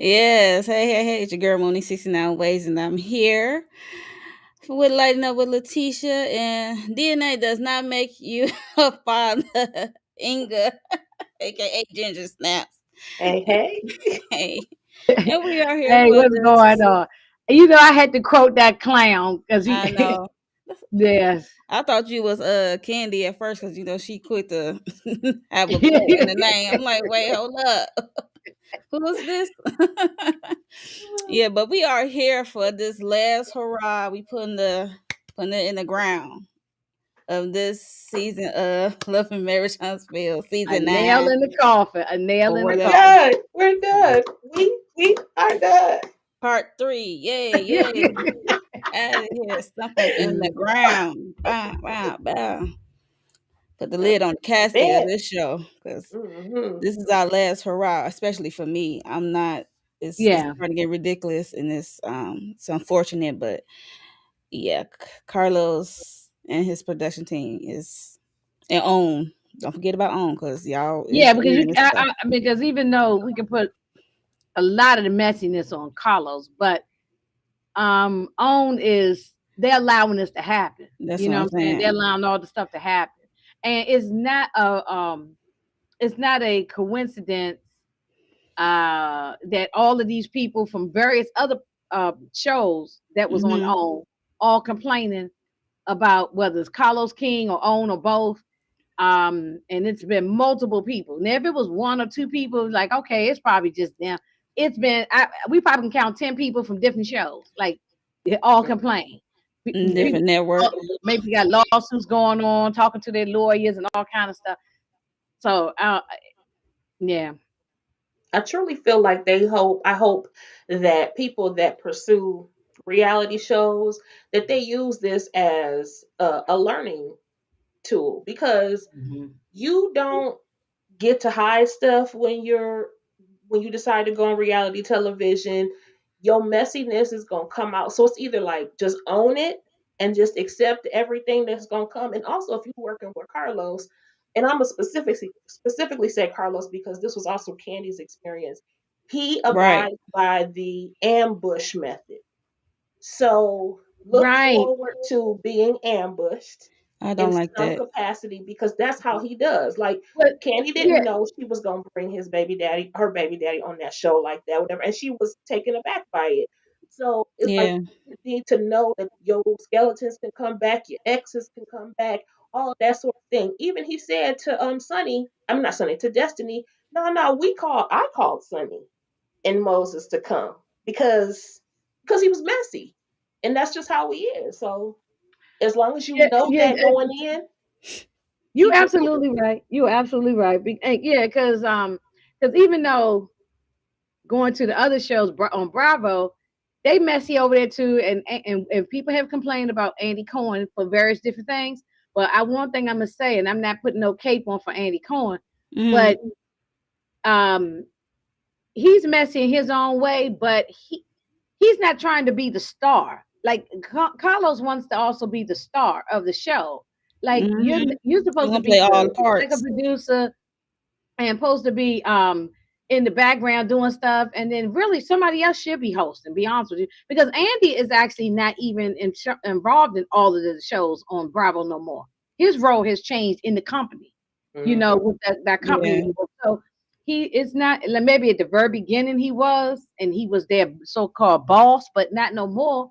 Yes. Hey. It's your girl Mooney 69 Ways, and I'm here with Lighting Up with Letitia. And DNA does not make you a father, Inga, aka Ginger Snaps. Hey, hey. Hey. And we are here Hey, for what's going this. on? I had to quote that clown because I he, know. yes. I thought you was Candy at first because she quit to have a quote in the name. I'm like, wait, hold up. Who's this? Yeah, but we are here for this last hurrah. We putting it in the ground of this season of Love and Marriage Huntsville, A season nail 9 in the coffin. A nail or in the We're whatever. coffin. done. We're done. We are done. Part 3. Yay. Out of here. Something in the ground. Bow, bow, bow. Put the lid on the casket of Bed. this show because Mm-hmm. this is our last hurrah, especially for me. I'm not. It's Yeah. starting to get ridiculous and it's unfortunate, but yeah, Carlos and his production team is and own. Don't forget about own because y'all Yeah, is because doing this stuff. because even though we can put a lot of the messiness on Carlos, but own is they're allowing this to happen. That's You what know I'm what I'm saying? They're saying. allowing all the stuff to happen. And it's not a coincidence that all of these people from various other shows that was on Hmm. OWN all complaining about whether it's Carlos King or OWN or both. And it's been multiple people. Now, if it was one or two people, like okay, it's probably just them. It's been we probably can count 10 people from different shows. Like they all complain. Different network. Maybe got lawsuits going on, talking to their lawyers and all kind of stuff. So yeah, I truly feel like I hope that people that pursue reality shows that they use this as a learning tool because Mhm. you don't get to hide stuff when you decide to go on reality television. Your messiness is gonna come out. So it's either like just own it and just accept everything that's gonna come. And also if you're working with Carlos, and I'm gonna specifically say Carlos because this was also Candy's experience. He Right. abides by the ambush method. So look Right. forward to being ambushed I in don't like some that. capacity because that's how he does. Like But Candy didn't yeah, know she was gonna bring her baby daddy on that show like that, whatever, and she was taken aback by it. So it's like Yeah. you need to know that your skeletons can come back, your exes can come back, all of that sort of thing. Even he said to Sunny, I'm not Sunny, to Destiny, no, I called Sunny and Moses to come because he was messy. And that's just how he is. So as long as you yeah, know yeah. that going in, You keep it moving. absolutely right. You absolutely right. Yeah, because even though going to the other shows on Bravo, they messy over there too, and people have complained about Andy Cohen for various different things. But one thing I'm gonna say, and I'm not putting no cape on for Andy Cohen, Hmm. but um, he's messy in his own way, but he's not trying to be the star. Like Carlos wants to also be the star of the show. Like Hmm. you're You're supposed to gonna be play all the like a parts. producer and supposed to be in the background doing stuff, and then really somebody else should be hosting. Be honest with you, because Andy is actually not even involved in all of the shows on Bravo no more. His role has changed in the company, Hmm. with that company. Yeah. So he is not like maybe at the very beginning he was, and he was their so-called boss, but not no more.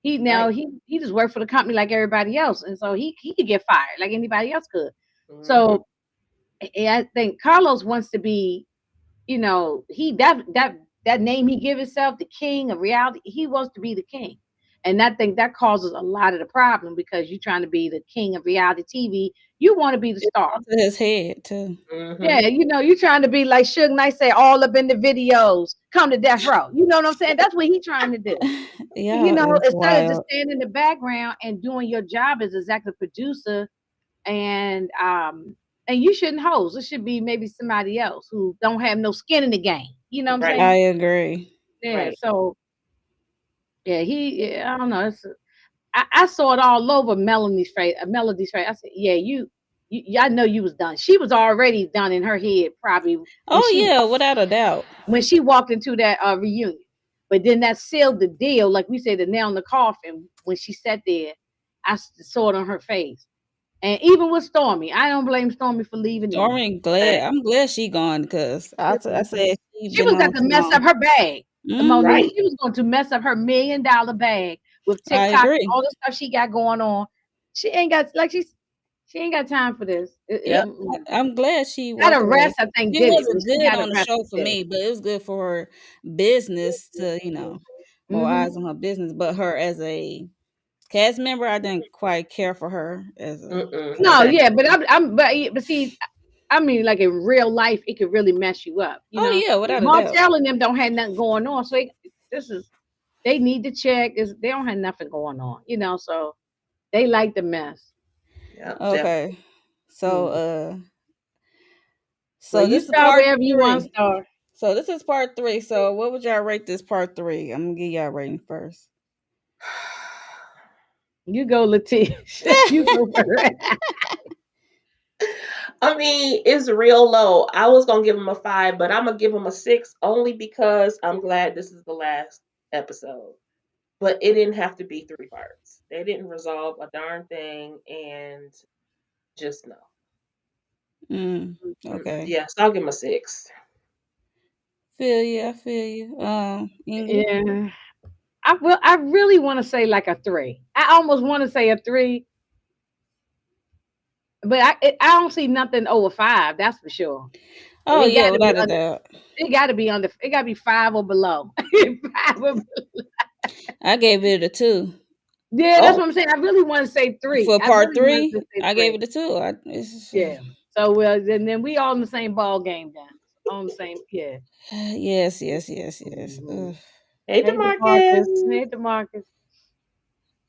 He now Right. he just worked for the company like everybody else, and so he could get fired like anybody else could. Hmm. So I think Carlos wants to be, he that name he give himself, the king of reality. He wants to be the king, and I think that causes a lot of the problem because you're trying to be the king of reality TV. You want to be the It's star. onto his head too. Hmm. Yeah, you're trying to be like Suge Knight say, all up in the videos, come to death row. You know what I'm saying? That's what he's trying to do. Y'all is Instead of just wild. standing in the background and doing your job as executive producer, and you shouldn't host. It should be maybe somebody else who don't have no skin in the game. You know what I'm Right. I saying? agree. Yeah. Right. So yeah, I don't know. I saw it all over Melody's face. I said, yeah, you. I know you was done. She was already done in her head probably when Oh she yeah, without a doubt. walked into that reunion. But then that sealed the deal, like we said, the nail in the coffin. When she sat there, saw it on her face. And even with Stormy, I don't blame Stormy for leaving either. I'm glad she gone because I said she She been was got on to too mess up long. her bag. Monique, Hmm. Right. she was going to mess up her $1 million bag with I TikTok and agree. all the stuff she got going on. She ain't got she ain't got time for this. Yep. I'm glad she That walked away. arrest, I think, It did it. When wasn't she good got on the arrested, show for did it. me, but it was good for her business to, more Hmm. eyes on her business. But her as a cast member, I didn't quite care for her as a Mm-mm. No, cast member. yeah, Exactly. but but see, I mean, like in real life, it could really mess you up. Oh yeah, without a doubt. Martell and them don't have nothing going on, so this is they need to check. They don't have nothing going on, so they like the mess. Yep. Okay. Definitely. So Mm. Well, so you this is start part wherever you want to three. start. So this is part three. So what would y'all rate this part three? I'm gonna give y'all a rating first. You go, Letitia. You go first. I mean, it's real low. I was gonna give him a 5, but I'm gonna give him a 6 only because I'm glad this is the last episode. But it didn't have to be 3 parts. They didn't resolve a darn thing, and just no. Mm, Mm-mm. okay. Yes, I'll give him a 6. Feel you. I feel you. Ingrid. Yeah, I really want to say like a 3. I almost want to say a 3, but I don't see nothing over 5. That's for sure. Oh It got yeah, to be without a under. doubt. It got to be under. It got to be 5 or below. 5 or, I gave it a 2. yeah, that's Oh, what I'm saying. I really want to say 3. For I part really want to three, say I gave 3. it a 2. It's, Yeah. So then we all in the same ball game then. On the same. Yeah. yes, yes, yes, yes. Mhm. hey, Hey, DeMarcus. DeMarcus. Hey, DeMarcus.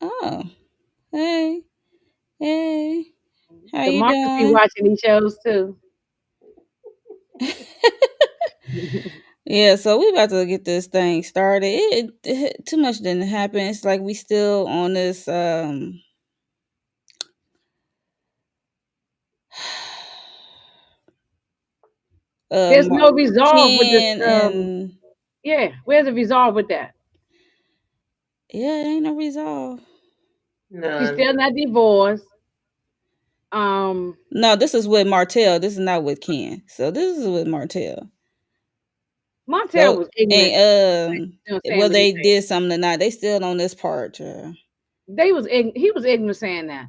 Oh, hey, hey, how you DeMarcus be doing? watching these shows too. Yeah, so we about to get this thing started. Too much didn't happen. It's like we still on this There's no Mark resolve with this. 10 and Yeah, where's the resolve with that? yeah, it ain't no resolve. She's None. still not divorced. Um, No, this is with Martell. This is not with Ken. So this is with Martell. Montel So was ignorant. and Saying what whether he they said. did something or not, they still on this part. Yeah. He was ignorant saying that.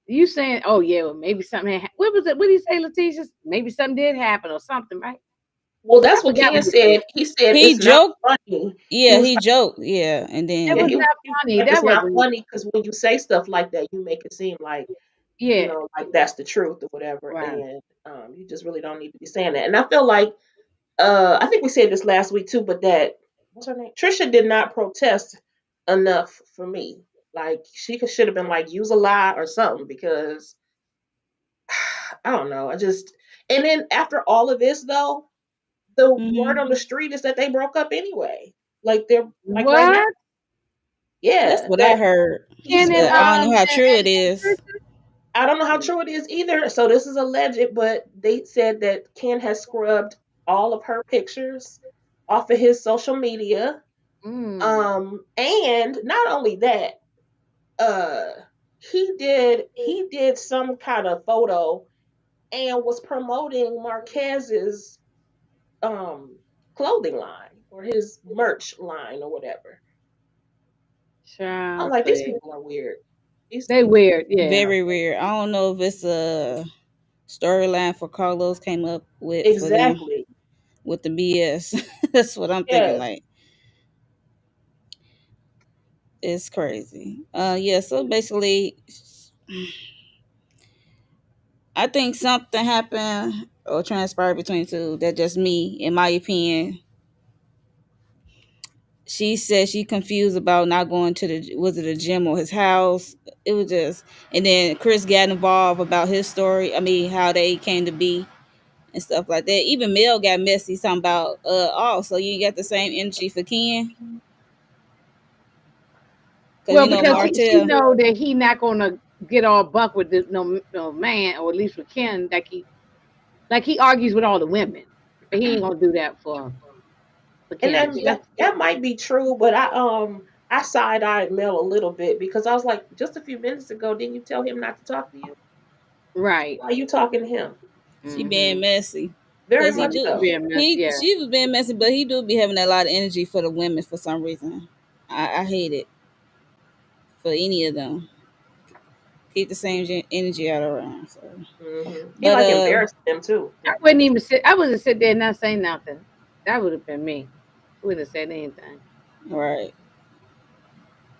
You saying, oh yeah, well, maybe something what was it? What did he say, Letitia? Maybe something did happen or something, right? Well, I that's what forgot Ken what he said. said. He said He it's not joked. funny. He Yeah, was he joked. Yeah, and It Yeah, was then not he was funny. like, That it's not wasn't funny because when you say stuff like that, you make it seem like, yeah, like that's the truth or whatever. right. And you just really don't need to be saying that. And I feel like, I think we said this last week too, but that, what's her name? Trisha did not protest enough for me. Like, she should have been like, use a lie or something because I don't know. And then after all of this, though, the word mhm. on the street is that they broke up anyway. Like, they're like right now. What? That's Yeah, what I that heard. Ken he's and But I don't know how true it and is. I don't know how true it is either. So this is alleged, but they said that Ken has scrubbed all of her pictures off of his social media. Mm. And not only that, uh, he did some kind of photo and was promoting Marquez's um clothing line or his merch line or whatever. I'm Child, like, these please. people are weird. These They people weird, yeah. are Very weird. weird. I don't know if it's a storyline for Carlos came up with for them Exactly. with the BS. That's what I'm thinking. Yes. Like it's crazy. Yeah. So basically, I think something happened or transpired between two. That just me, in my opinion. She said she confused about not going to the was it a gym or his house. It was just and then Chris got involved about his story. I mean how they came to be and stuff like that. Even Mel got messy talking about oh so you got the same energy for Ken because Well, you know because she Martell. know that he not gonna. get all buck with this no man, or at least with Ken, like he argues with all the women, but he ain't gonna do that for And then Candace. that might be true, but I side eyed Mel a little bit because I was like, just a few minutes ago, didn't you tell him not to talk to you? Right. Why are you talking to him? She being Mm-hmm. messy. Very Cause he much do so. Yeah, man. Yeah. she was being messy, but he do be having a lot of energy for the women for some reason. I hate it for any of them. Keep the same energy out around. So, He but like embarrassing them too. I wouldn't even sit. I wouldn't sit there and not say nothing. That would have been me. Wouldn't have said anything. right.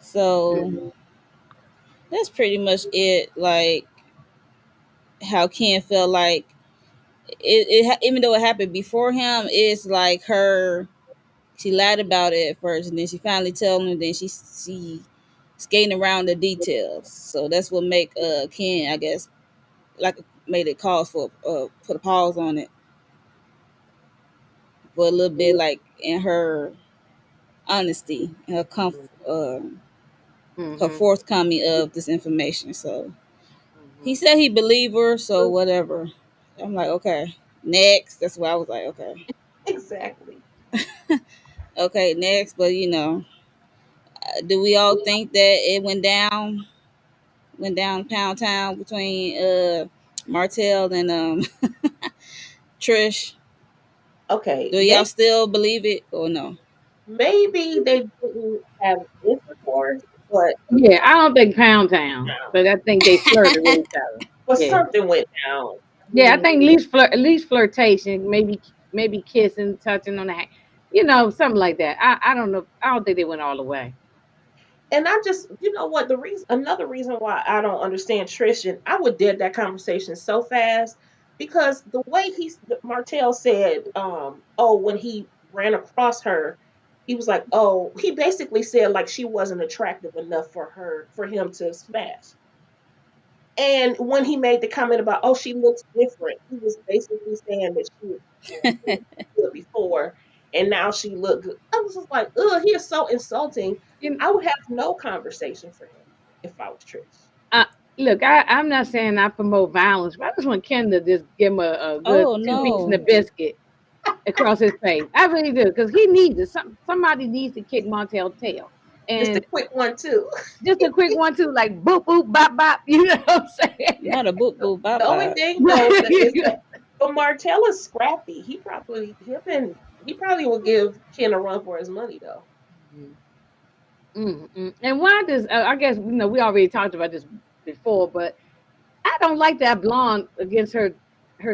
So Mm-hmm. that's pretty much it. Like how Ken felt like even though it happened before him, it's like her. She lied about it at first, and then she finally told him. Then she skating around the details. So that's what make Ken, I guess, like made it cause for put a pause on it for a little bit, like in her honesty and her Mm-hmm. forthcoming of this information. So he Mm-hmm. said he believed her, so whatever. I'm like, okay, next. That's why I was like, okay, Exactly. okay, next. But do we all think that it went down Pound Town between Martell and Trish? Okay, Do y'all still believe it or no? maybe they didn't have intercourse, but Yeah, I don't think Pound Town, but I think they flirted with each other. Yeah. something went down. I Yeah, I mean, think at least flirtation, maybe kissing, touching on the hand, something like that. I don't know. I don't think they went all the way. and I just, you know what, the reason, another reason why I don't understand Tristan, I would dead that conversation so fast because the way Martell said, oh, when he ran across her, he was like, oh, he basically said like she wasn't attractive enough for him to smash. And when he made the comment about, oh, she looks different, he was basically saying that she was good before and now she looked good. I was just like, ugh, he is so insulting. You I would have no conversation for him if I was Trish. uh, Look, I'm not saying I promote violence, but I just want Ken to just give him a good Oh two piece and a no, biscuit across his face. I really do, because he needs it. Somebody needs to kick Montel's tail, Just a and quick one too. just a quick one too, like boop boop bop bop. You know what I'm saying? not a boop boop bop The only bop. thing though is that but Martell is scrappy. He probably will give Ken a run for his money though. And why does I guess we already talked about this before, but I don't like that blonde against her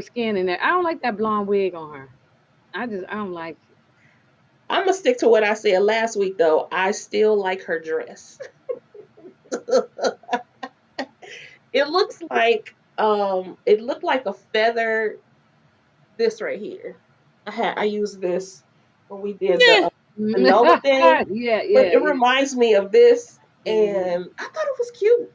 skin in there. I don't like that blonde wig on her. I don't like it. I'm gonna stick to what I said last week though. I still like her dress. It looks like it looked like a feather. This right here. I used this when we did Yeah, the Nova thing, Yeah, but yeah, it yeah. reminds me of this, Hmm. and I thought it was cute.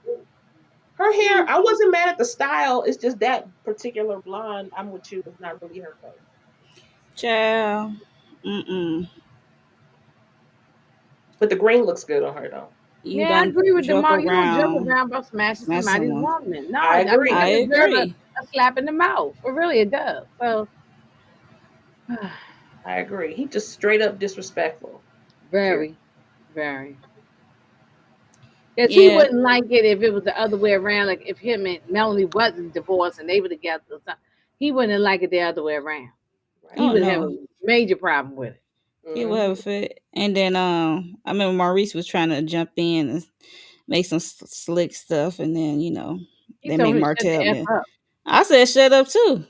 Her hair, I wasn't mad at the style. It's just that particular blonde. I'm with you. It's not really her color, child. Mm-mm. but the green looks good on her though. You Yeah, I don't agree with joke Demar. You don't joke around, around about smashing smash somebody's someone. woman. No, I I mean I agree. that deserves agree. a slap in the mouth. It really it does. So I agree. He just straight up disrespectful. Period. very, very. Because he Yeah. wouldn't like it if it was the other way around. Like if him and Melanie wasn't divorced and they were together or something, he wouldn't like it the other way around. Right. He Oh would have no, a major problem with it. he will have a Hmm. fit. And then I remember Maurice was trying to jump in and make some slick stuff, and then He they told made him to shut the Martell. F Then up. I said, "Shut up too."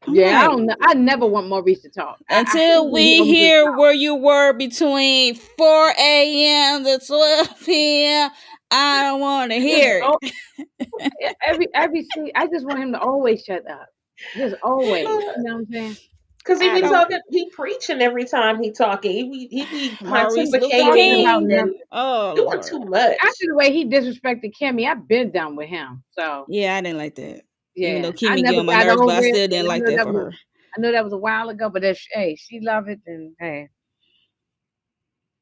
I'm Yeah, I like, don't know. I never want Maurice to talk. I hate until when he we don't just hear talk. where you were between 4 a.m. to 12 p.m., I don't want to Just hear oh, it. every see, I just want him to always shut up. Just always. You know what I'm saying? Cause he I be don't. talking, he preaching every time he talking. He be Maurice Luther Talking pontificating about King. and nothing. Oh doing Lord. too much. After the way he disrespected Kimmy, I've been done with him. So Yeah, I didn't like that. Even though yeah, I Kimmy get never on my got nerves, but I over it. still didn't And like that for her. I know that was a while ago, but if hey, she love it, and hey,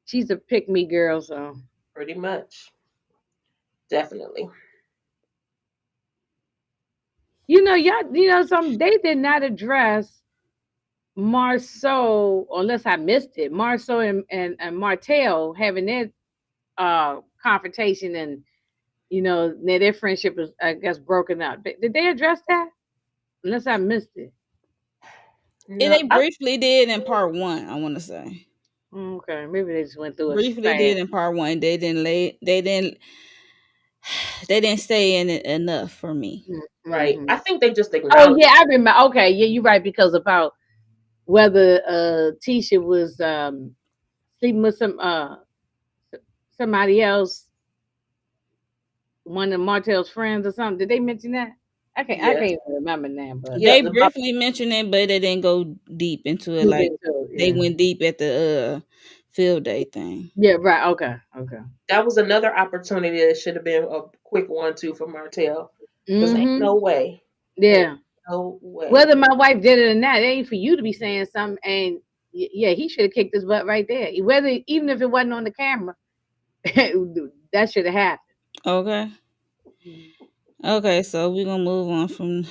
she's a pick me girl. So Pretty much, definitely. Some they did not address Marceau, unless I missed it. Marceau and Martell having their confrontation, and their friendship is, I guess, broken up. Did they address that? Unless I missed it. And No, they briefly did in part one, I want to say. Okay, maybe they just went through it Briefly did fast. in part one. They didn't stay in it enough for me. right. Mm-hmm. I think they just Oh acknowledge. yeah, I remember. Okay, yeah, you're right, because about whether Tisha was sleeping with somebody else, one of Martell's friends or something. Did they mention that? I Yes. can't even remember now, but Yep. They briefly mentioned it, but they didn't go deep into it. deep Like into it, they yeah. went deep at the field day thing. Yeah, right. Okay, okay. That was another opportunity that should have been a quick one too for Martell. Because ain't Mm-hmm. no way. Ain't Yeah. no way. Whether my wife did it or not, it ain't for you to be saying something. And yeah, he should have kicked his butt right there. Whether even if it wasn't on the camera, that should have happened. Okay. Okay, so we're gonna move on from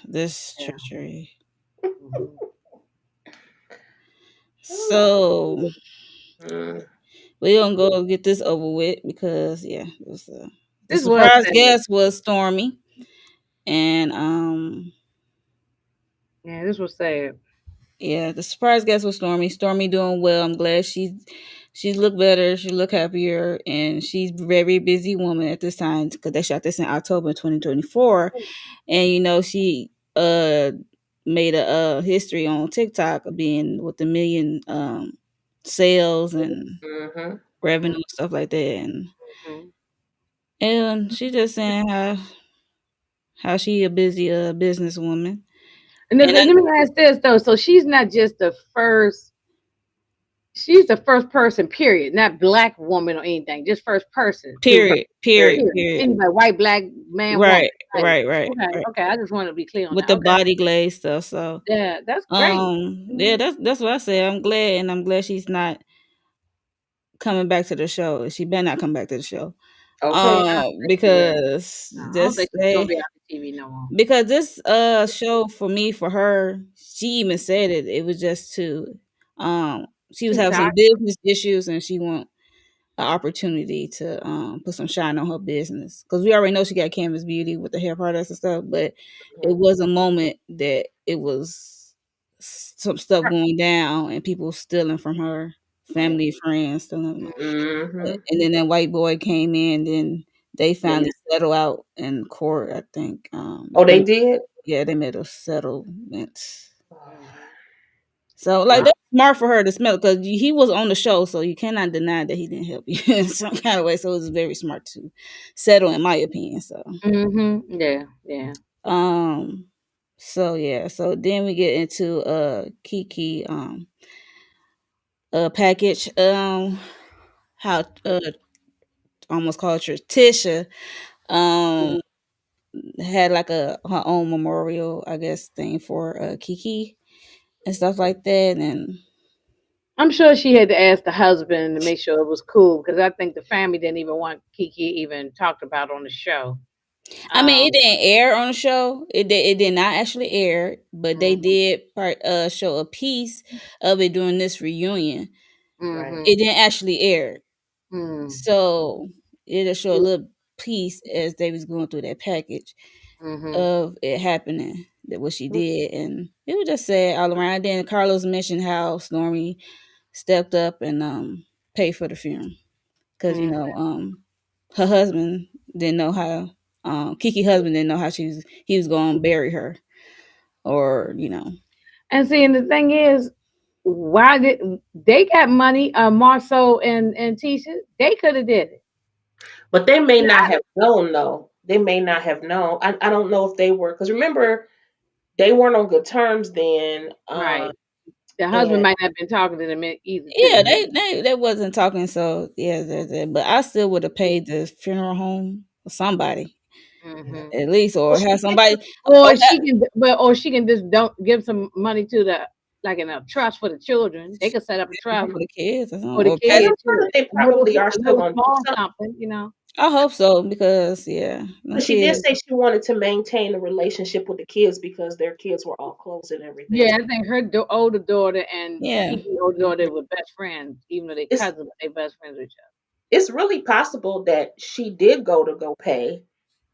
this Yeah. treachery. Mhm. So Mm. we're gonna go get this over with because the This was surprise sad. guest was Stormy. And Yeah, this was sad. yeah, the surprise guest was Stormy. Stormy doing well. I'm glad she's look better. She look happier, and she's a very busy woman at this time because they shot this in October 2024. And she made a history on TikTok of being with a million sales and Mm-hmm. revenue and stuff like that. Mhm. And she just saying how she a busy businesswoman. And And let me ask this though. So she's not just the first. She's the first person, period, not black woman or anything. Just first person to period, period, period. period. Anybody, white, black, man, woman. Right, Right. right, right, Okay. right. Okay. I just want to be clear on With that. the Okay. body glaze stuff. So Yeah, that's great. yeah, Mhm. that's what I say. I'm glad, and I'm glad she's not coming back to the show. She better not come back to the show. Okay. Yeah, I don't think she will. Because No, I don't this think she's gonna be on the TV no more. because this show for me, for her, she even said it was just to she was She's having some tired. business issues and she want an opportunity to put some shine on her business, because we already know she got Canvas Beauty with the hair products and stuff, but it Mhm. was a moment that it was some stuff going down and people stealing from her, family, friends stealing. Mm-hmm. And then that white boy came in, then they Yeah. finally settle out in court, I think. Oh, they did. Yeah, they made a settlement. Oh, So like Wow. that's smart for her to smell, because he was on the show, so you cannot deny that he didn't help you in some kind of way. So it was very smart to settle, in my opinion. So Yeah. Yeah. um so yeah, so then we get into Kiki package, how almost called her Tisha, um had like her own memorial, I guess, thing for Kiki and stuff like that. And I'm sure she had to ask the husband to make sure it was cool, because I think the family didn't even want Kiki even talked about on the show. I mean, it Um. didn't air on the show. It did not actually air, but they did show a piece of it during this reunion. right. Mm-hmm. It didn't actually air, Mm-hmm. so it just showed a little piece as they was going through that package Mm-hmm. of it happening, that what she did, and it was just sad all around. Then Carlos mentioned how Stormy stepped up and paid for the funeral, because her husband didn't know how, Kiki husband didn't know how he was going to bury her, or And see, and the thing is, why did they got money? Marceau and Tisha, they could have did it. But they may Yeah, not have known though. They may not have known. I don't know if they were, because remember they weren't on good terms then. right. The husband And might not have been talking to them either, yeah, too. they wasn't talking. So yeah, but I still would have paid the funeral home for somebody Hmm. at least, well, or have she did. somebody, or Or she can, or she can just don't give some money to the, like, in a trust for the children. They could set up a trust for the kids or for something, the or And pass. I'm kids, sure too. that they A little, probably are a still little going to do small something. something. I hope so because yeah, them But she did kids. say she wanted to maintain a relationship with the kids because their kids were all close and Yeah, everything. I think her older daughter and Yeah. Kiki older daughter were best friends, even though they It's cousins, but they best friends with each other. it's really possible that she did go pay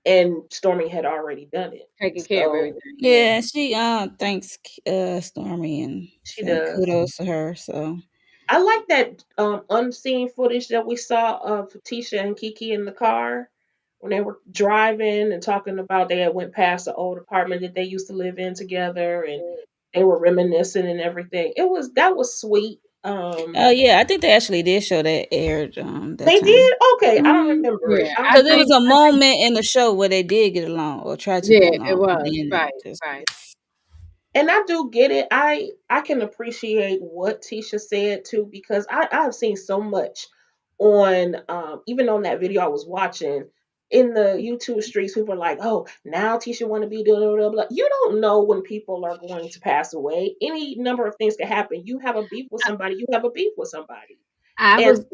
and Stormy had already done it. Taking care of So everything. Yeah. Yeah, she thanks Stormy and she saying does. kudos to her. So I like that unseen footage that we saw of Tisha and Kiki in the car when they were driving and talking about they had went past the old apartment that they used to live in together and they were reminiscing and everything. That was sweet. oh yeah, I think they actually did show that aired that They time. did? Okay, I don't Mhm. remember it. Yeah, I I Because don't it remember. was think a moment in the show where they did get along or tried to get yeah, it along, and was then right, it just right. And I do get it. I can appreciate what Tisha said too because I've seen so much on even on that video I was watching in the YouTube streets. People are like, "Oh, now Tisha want to be doing blah, blah blah." You don't know when people are going to pass away. Any number of things can happen. You have a beef with somebody. You have a beef with somebody, I and was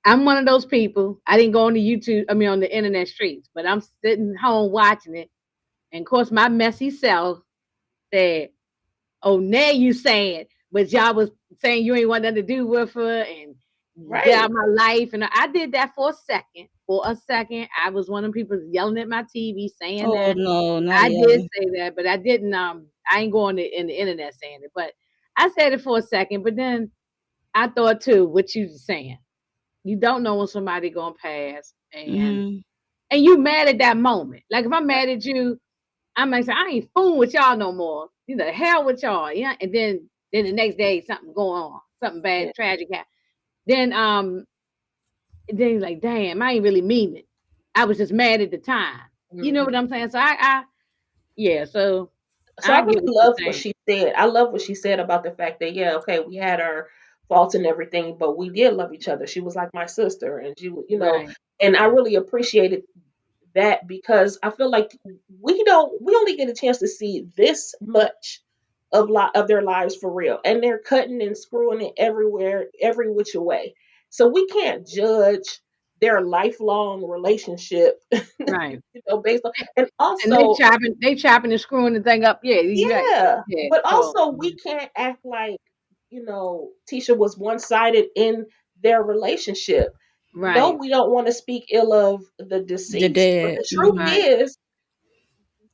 I'm one of those people. I didn't go on the YouTube, I mean on the internet streets, but I'm sitting home watching it. And of course my messy self said, oh, now you saying, but y'all was saying you ain't want nothing to do with her and get right. out of my life. And I did that for a second. For a second, I was one of the people yelling at my TV saying oh that. no, not I did yelling. say that, but I didn't. I ain't going in the internet saying it, but I said it for a second. But then I thought too, what you saying. You don't know when somebody gonna pass, Hmm. and you mad at that moment. Like if I'm mad at you, I might say, I ain't fooling with y'all no more. You know, the hell with y'all. Yeah. And then the next day something going on, something Yeah. bad, tragic happen. Then then you're like, damn, I ain't really mean it. I was just mad at the time. You know what Mhm. I'm saying? So I yeah, so So I I really get what you're loved what saying. she said. I love what she said about the fact that yeah, okay, we had our faults and everything, but we did love each other. She was like my sister, and Right. and I really appreciated that because I feel like we only get a chance to see this much of their lives for real, and they're cutting and screwing it everywhere, every which way. So we can't judge their lifelong relationship, Right. based on and And also they chopping and screwing the thing up. Yeah, you right. yeah, Yeah. but So also we can't act like, Tisha was one-sided in their relationship. No, right. we don't want to speak ill of the The deceased, but dad. the truth Hmm. Right. is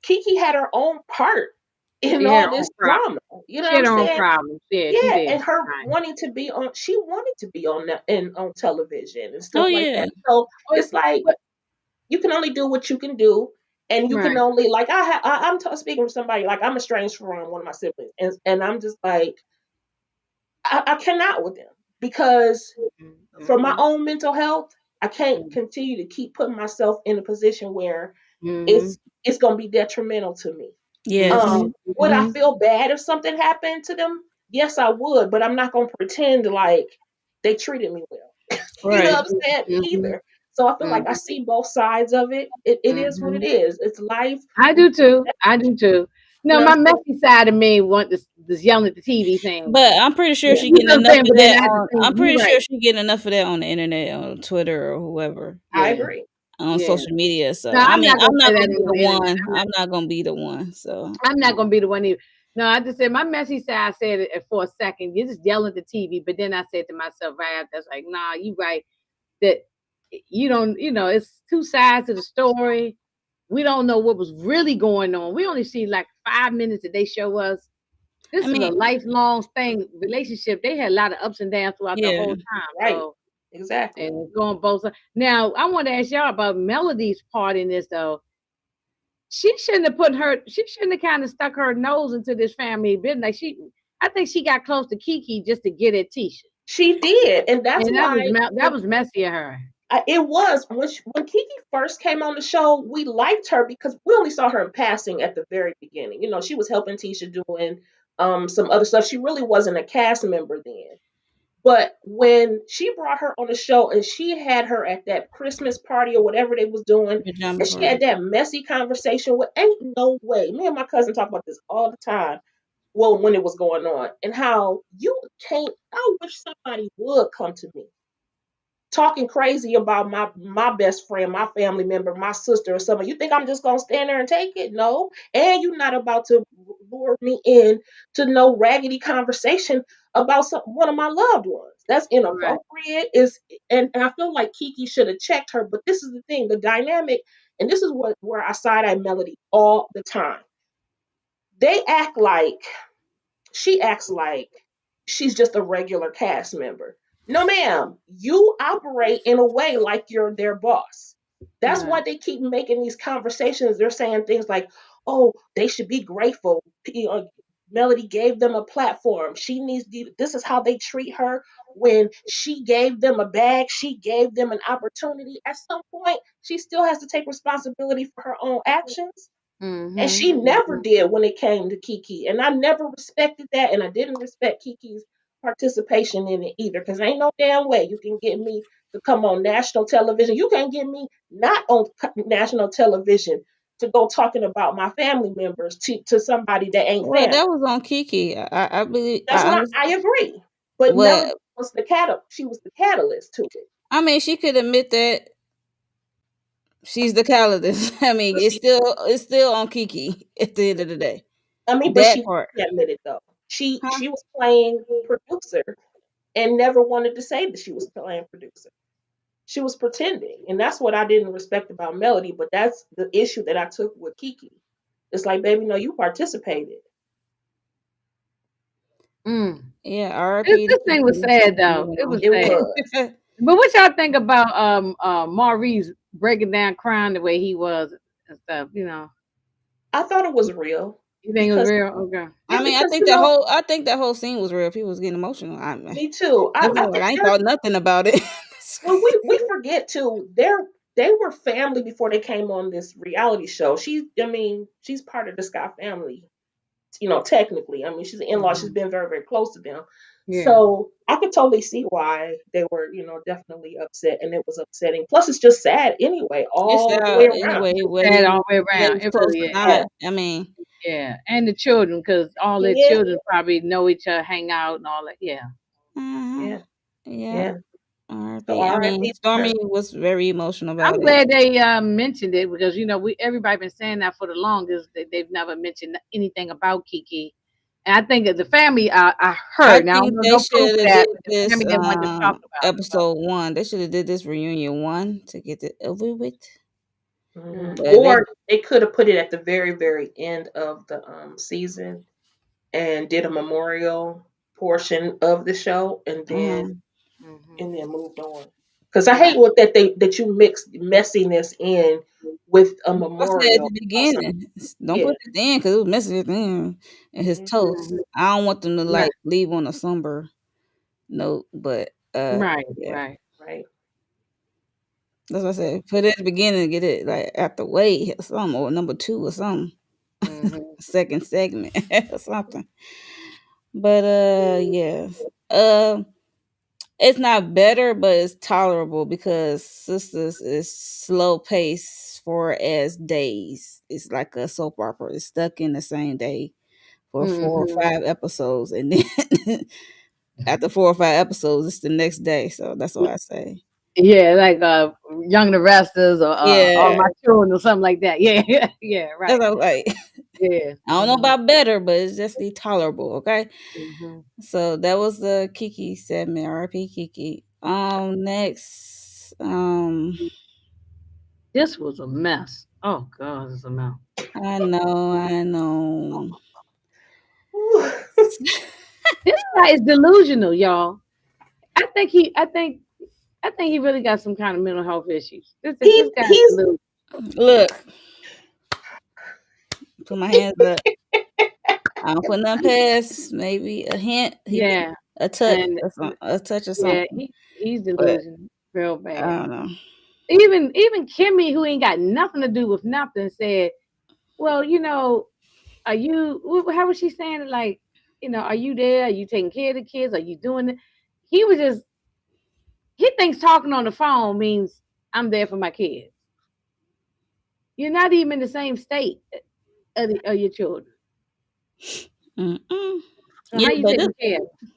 Kiki had her own part in She had all her own this problem. drama. You know She what I'm had her own saying? problems. Yeah, she Yeah, did. and her Right. wanting to be on she wanted to be on on television and Oh stuff like yeah. that. So But, it's like but you can only do what you can do, and you can right. only like speaking with somebody like I'm estranged from one of my siblings, and I'm just like I cannot with them because for my Mm-hmm. own mental health, I can't continue to keep putting myself in a position where Mm-hmm. it's going to be detrimental to me. Yes. Would I Mm-hmm. feel bad if something happened to them? Yes, I would, but I'm not going to pretend like they treated me well. You know Right. what I'm saying? Mm-hmm. Either. So I feel like I Mm-hmm. see both sides of it. It is what Mm-hmm. it is. It's life. I We, do too. I do too. you No, know what my I'm saying? messy side of me want this yelling at the TV saying, But I'm pretty sure yeah, she you getting know what I'm enough saying? of But then that I have to on. think, I'm you pretty right. sure she getting enough of that on the internet, on Twitter or whoever, I Yeah. agree. on Yeah. social media. So No, I I'm mean, not I'm gonna say not that gonna be on the the internet. one. I'm not gonna be the one. So I'm not gonna be the one either. No, I just said my messy side said it for a second. You're just yelling at the TV, but then I said to myself right after, I was like, nah, you right. That you don't, it's two sides to the story. We don't know what was really going on. We only see like 5 minutes that they show us. I This is a mean, lifelong thing relationship. They had a lot of ups and downs throughout the yeah. whole time. Right. So Exactly. and it's going both sides. Now I want to ask y'all about Melody's part in this though. She shouldn't have kind of stuck her nose into this family business. Like I think she got close to Kiki just to get at Tisha. She did, and that's And why that was messy of her. it was when Kiki first came on the show. We liked her because we only saw her in passing at the very beginning. She was helping Tisha doing some other stuff. She really wasn't a cast member then. But when she brought her on the show and she had her at that Christmas party or whatever they was doing, Pajama and she had party. that messy conversation with ain't no way. Me and my cousin talk about this all the time. Well, when it was going on, and how you can't. I wish somebody would come to me talking crazy about my best friend, my family member, my sister, or something. You think I'm just gonna stand there and take it? No. And you're not about to lure me in to no raggedy conversation about one of my loved ones. That's Right. inappropriate. Is and I feel like Kiki should have checked her. But this is the thing, the dynamic, and this is what where I side eye Melody all the time. They act like she acts like she's just a regular cast member. No, ma'am, you operate in a way like you're their boss. That's why Right. they keep making these conversations. They're saying things like, oh, they should be grateful. Melody gave them a platform. She needs, this is how they treat her. When she gave them a bag, she gave them an opportunity. At some point, she still has to take responsibility for her own actions. And Mm-hmm. she never did when it came to Kiki. And I never respected that. And I didn't respect Kiki's participation in it either. Because ain't no damn way you can get me to come on national television. You can't get me not on national television to go talking about my family members to somebody that ain't Well, family. that was on Kiki. I believe That's what I agree. But Melody what was she was the catalyst to it. I mean. She could admit that she's the catalyst. I mean, But she it's still on Kiki at the end of the day. but That she part, didn't admit it though. huh? She was playing producer and never wanted to say that she was playing producer. She was pretending. And that's what I didn't respect about Melody, but that's the issue that I took with Kiki. It's like, baby, no, you participated. Mm. Yeah, This, R.I.P. to this thing was Kiki. sad though. Moving It on. was It sad. was. But what y'all think about Maurice breaking down crying the way he was and stuff, you know? I thought it was real You think it was because real? Okay. I mean, because you know, I think that whole scene was real. People was getting emotional. me too. That's I why think I ain't they're thought nothing about it. well, we forget too. They were family before they came on this reality show. I mean, she's part of the Scott family, technically. I mean, she's an in-law. She's Hmm. been very, very close to them. Yeah. So I could totally see why they were, definitely upset, and it was upsetting. Plus, it's just sad anyway, It's all the way sad around. anyway, Sad all the way whether they around. was It close really or is. Yeah, not. I mean, Yeah. And the children, because all their yeah, children probably know each other, hang out and all that. Yeah. uh yeah, yeah. yeah. So R.I.P. I mean, R.I.P. to Stormy her. was very emotional I'm about it. glad they mentioned it because we everybody been saying that for the longest. They've never mentioned anything about Kiki, and I think that the family I I heard now I don't think know they no proof should of have that, did but the this family didn't want to talk about it. So. episode one. They should have did this reunion one to get it over with. But they Or they could have put it at the very, very end of the season and did a memorial portion of the show, and then mhm. moved on. Because I Right. hate what that you mix messiness in with a I said at memorial the of something. beginning, don't Yeah. put it in because it was messy at the end and his toast. Mhm. Mhm. I don't want them to Right. like leave on a somber note, but Right. yeah. Right. Right. That's what I said. Put it at the beginning and get it like at the way or something or number two or something. Hmm. Second segment or something. But yeah. Uh it's not better, but it's tolerable because Sisters is slow pace for as days. It's like a soap opera. It's stuck in the same day for four or Hmm. five episodes, and then after 4 or 5 episodes, it's the next day. So that's what I say. Yeah, like Young the Restless or All Yeah, My Children or something like that. Yeah. Yeah. that's Right. what I'm like. Yeah. I don't know about better, but it's just the tolerable. Okay, Hmm. so that was the Kiki segment. R.I.P. Kiki. Next, This was a mess. Oh God, it's a mess. I know. Ooh. This guy is delusional, y'all. I think he really got some kind of mental health issues. This guy's He's delusional. Look, put my hands up. I don't put nothing past. Maybe a hint. He need Yeah, a touch and or something. A touch or yeah, something. he's But delusional, real I bad. don't know. Even Kimmy, who ain't got nothing to do with nothing, said, "Well, are you? How was she saying it? Like, are you there? Are you taking care of the kids? Are you doing it?" He was just he thinks talking on the phone means I'm there for my kids. You're not even in the same state of your children. Mm-mm. So Yeah, how you taking care of them?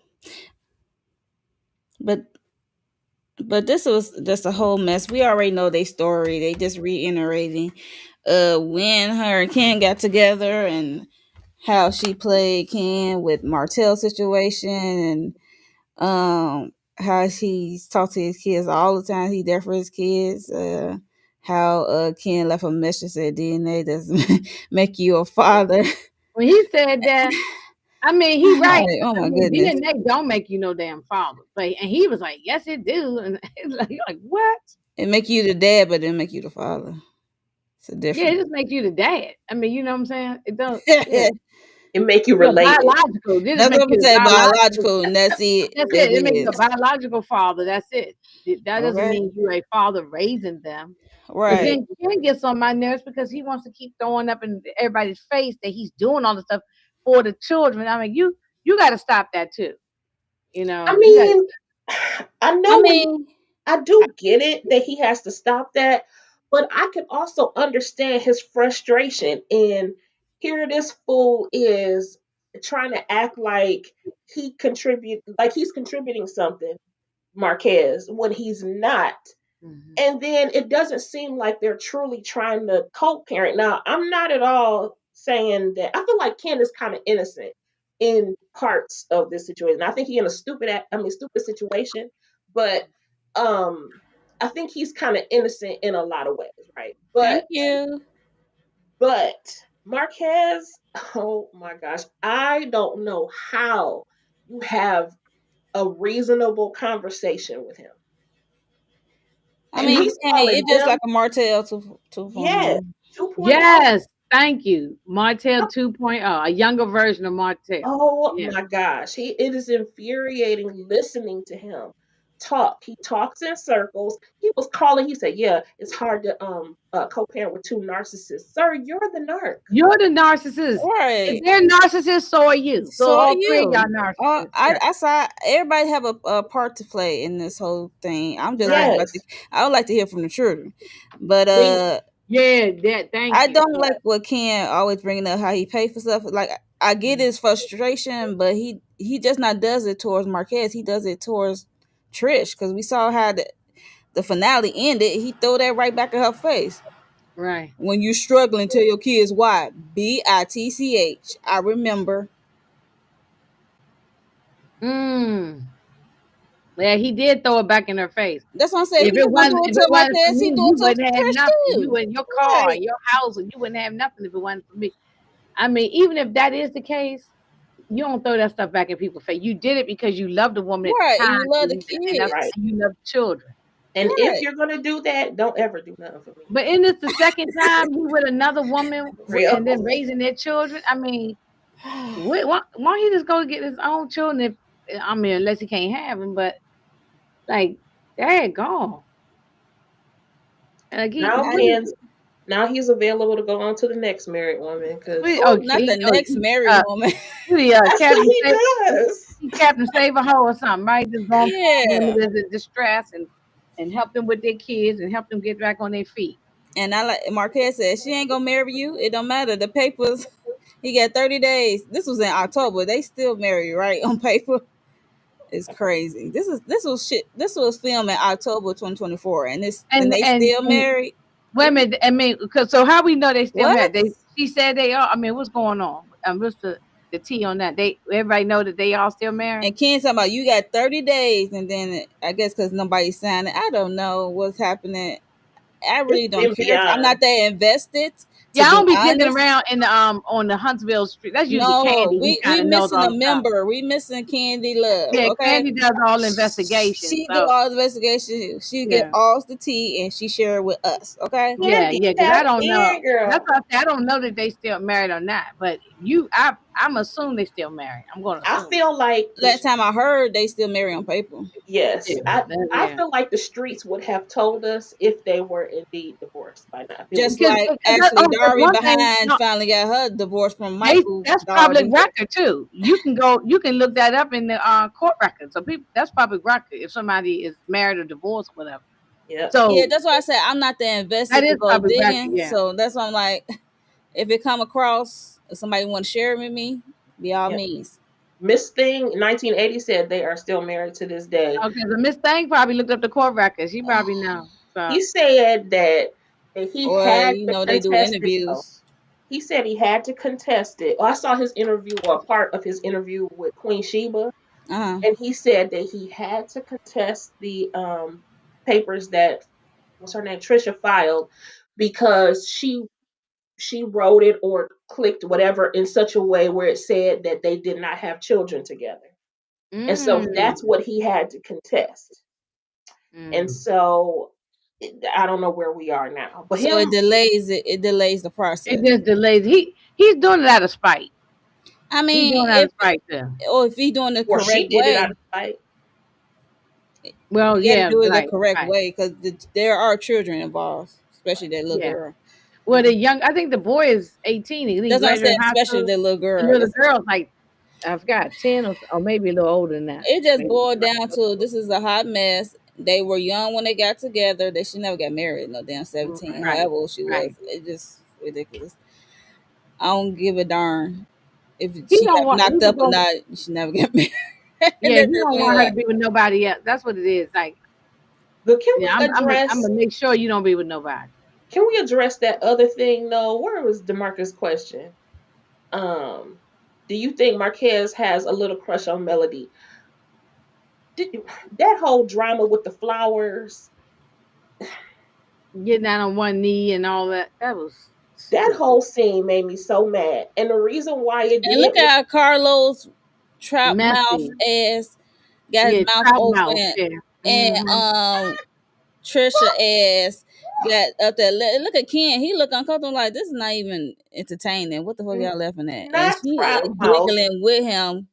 but But this was just a whole mess. We already know their story. They just reiterating when her and Ken got together and how she played Ken with Martell situation and how he's talked to his kids all the time. He there for his kids. How Ken left a message that DNA doesn't make you a father. When he said that, I mean, he right. Like, oh I my mean, goodness. DNA don't make you no damn father. But and he was like, yes, it do. And it's like, you're like, what? It make you the dad, but it didn't make you the father. It's a Yeah, it difference. just makes you the dad. I mean, you know what I'm saying? It don't. Yeah, That's It make you yeah, related. biological. They just what make I'm you a saying. biological. Biological, and that's it. That's It it. It makes you a is. biological father. That's it. That doesn't Okay. mean you're a father raising them. But Right. then Ken gets on my nerves because he wants to keep throwing up in everybody's face that he's doing all the stuff for the children. I mean, you got to stop that too. You I know, you got. mean, I I know when mean, I do get it that he has to stop that, but I can also understand his frustration. And here this fool is trying to act like he's contributing something, Marquez, when he's not. Mhm. And then it doesn't seem like they're truly trying to co-parent. Now, I'm not at all saying that. I feel like Ken is kind of innocent in parts of this situation. I think he's in a stupid situation, but um, I think he's kind of innocent in a lot of ways, right? thank you. But Marquez, oh my gosh, I don't know how you have a reasonable conversation with him, I and mean, you he's can't. calling It's just them. like a Martell 2.0. Yes, 2.0. Yes, thank you, Martell 2.0, a younger version of Martell. Oh Yeah, my gosh. It is infuriating listening to him talk. He talks in circles. He said, yeah, it's hard to co-parent with two narcissists. Sir, you're the narc. you're the narcissist. If Right. they're narcissists, so are you. So So are all three of y'all you. narcissists. I Yeah, I saw everybody have a part to play in this whole thing. I'm just right. like to, Yes. I would like to hear from the children, but We Yeah, that. Thank I you. don't like what Ken always bringing up how he pay for stuff. Like I get his frustration, but he just not does it towards Marquez. He does it towards Trish because we saw how the finale ended. He throw that right back in her face. Right. When you're struggling, tell your kids why. BITCH. I remember. Mm. Yeah, he did throw it back in her face. That's why I said he not gonna do it If to it wasn't for Marquez. He me, do you it to wouldn't have Trish nothing. You too. and your car, Right, your house, and you wouldn't have nothing if it wasn't for me. I mean, even if that is the case, you don't throw that stuff back in people's face. You did it because you loved the woman at right, the and time, you love the right. kids. and you love the children. And if Right. you're gonna do that, don't ever do nothing for me. But in this the second time he with another woman and then Real. raising their children. I mean, why he just go get his own children? If I mean, unless he can't have them, but like, dad gone. Like he, Now I, what is Ken's now he's available to go on to the next married woman what, because oh, not okay, the next married woman. that's what he does. Captain Save a Hoe or something, right? Just going for women Yeah, that's in distress and help them with their kids and help them get back on their feet. and I like Marquez said she ain't gonna marry you. It don't matter. The papers. He got 30 days. This was in October. They still married, right? On paper. It's crazy. This was shit. This was filmed in October 2024, and And they and still and married. wait a minute. I mean, so how we know they still What? married? She said they are. I mean, what's going on? What's the tea on that? Everybody know that they all still married. And Ken talking about you got 30 days, and then I guess because nobody signed it. I don't know what's happening. I It's really don't been care. I'm beyond. not that invested, to Yeah, I be don't be digging honest. around in the on the Huntsville street. That's usually No, Candy who kind we of knows missing all a the stuff. member. We missing Candy Love. Yeah, Okay, Candy does all the investigations. she do So all the investigation. She get yeah. all the tea and she share it with us. Okay. Yeah, Candy, yeah, because I tap don't know. in, That's girl. why I say I don't know that they still married or not. But I'm assuming they still married. I'm going to I assume. feel like Last time I heard, they still marry on paper. yes, Yeah, I yeah. feel like the streets would have told us if they were indeed divorced by now. If it was Just Because like Ashley that's Darby one thing. behind No, finally got her divorce from Michael that's public Darby. record too. You can look that up in the court record. So people, that's public record. If somebody is married or divorced, or whatever. yeah. Yeah, So that's why I said I'm not that that invested to is go public record. digging. Yeah. So that's why I'm like, if it come across, if somebody want to share it with me, be all Yeah. means. Miss Thing 1980 said they are still married to this day. Okay, so Miss Thing probably looked up the court records. She probably know. So He said that he Or had to they do contest it though. interviews. He said he had to contest it. I saw his interview or a part of his interview with Queen Sheba, Uh-huh. and he said that he had to contest the papers that what's her name Tricia filed because she wrote it or clicked whatever in such a way where it said that they did not have children together. And so that's mm, what he had to contest. And mm. so I don't know where we are now. But So him, it delays the It process. just delays. He's doing it out of spite. I He's mean, doing it out of spite there. if he's doing the or correct she did it way, out of spite. Well, you got to yeah, do it the right, correct right, way because there are children involved, especially that little yeah. girl. Well, the young, I think the boy is 18. He That's what I'm saying, graduated high especially school. the little And girl. the other girl's like, I forgot, 10 or maybe a little older than that. It just Maybe. boiled down to this is a hot mess. They were young when they got together. They should never got married. No damn 17. Right, However old she was, right. it just ridiculous. I don't give a darn if He she don't got want, knocked he just up or don't, not. She never got married. yeah, That's he just don't what he want her to like. be with nobody else. That's what it is. Like, But yeah, I'm gonna make sure you don't be with nobody. can we address that other thing though? Where was DeMarcus' question? Um, do you think Marquez has a little crush on Melody? That whole drama with the flowers, Getting down on one knee and all that. That was that stupid. whole scene made me so mad. And the reason why it And did look was at how Carlos trap mouth Messy. ass got his Yeah, mouth trout mouth. open, Yeah. and Hmm. Trisha ass got up there. Look at Ken. He look uncomfortable. Like this is not even entertaining. What the fuck y'all laughing at? And not she trout mouth. giggling with him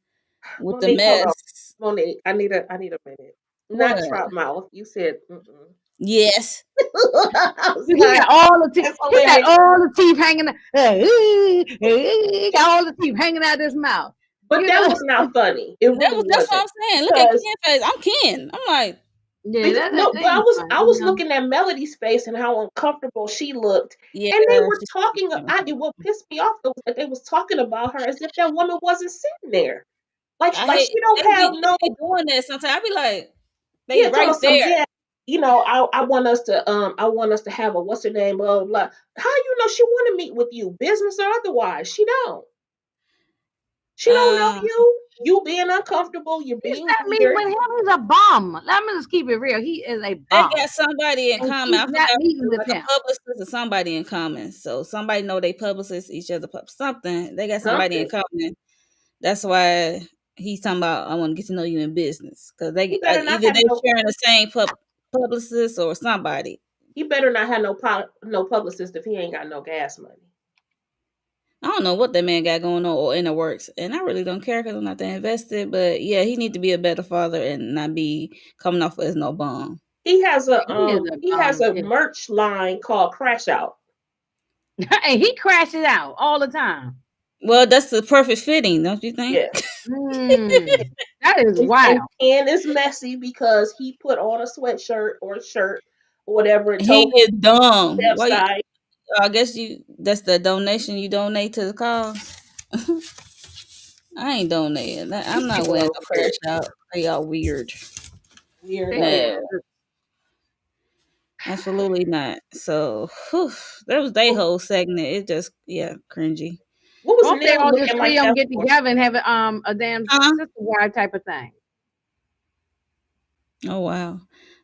with the Monique, hold on. mess. Monique, I need a minute. Not What? trout mouth. You said mm-mm. Yes. I was He like, got all the teeth. that's He got hilarious. all the teeth hanging. He got all the teeth hanging out his mouth. But You that know. was not funny. It really That's what wasn't. I'm saying. Look at Because Ken face. I'm Ken. I'm like, Yeah, because that no, but I ain't was funny. I You was know. looking at Melody's face and how uncomfortable she looked. yeah. And they were She, talking what pissed me off though was that they was talking about her as if that woman wasn't sitting there. I Like hate she don't have no they be doing that sometimes. I be like, they yeah, tell right us some there. yeah. I want us to have a what's her name, blah blah blah. How you know she wanna meet with you, business or otherwise? She don't. She don't know Um, you. You being uncomfortable, you're He's being not meeting weird. with him. He's a bum. Let me just keep it real. He is a they bum, got somebody in and common. she's I not forgot meeting with like a him. publicist or somebody in common. So somebody know they publicist each other something. They got somebody in Something. common. That's why he's talking about I want to get to know you in business because they He better not either have they no sharing the same publicist or somebody. he better not have no publicist if he ain't got no gas money. I don't know what that man got going on or in the works, and I really don't care because I'm not that invested. But yeah, he need to be a better father and not be coming off as no bum. He is a He has bum a too, merch line called Crash Out. and he crashes out all the time. Well, that's the perfect fitting, don't you think? Yeah. That is And wild. Ken is messy because he put on a sweatshirt or a shirt or whatever and He told is dumb. Steph's Why? side. I guess that's the donation you donate to the cause. I ain't donating. I'm These not people wearing are no weird. crash out. They all weird. Weird They as No, are. absolutely not. So whew, that was their whole segment. It just cringy. what was Won't they Neil all just looking three like of them that get for? together and have a damn Huh? sister wife type of thing? Oh wow.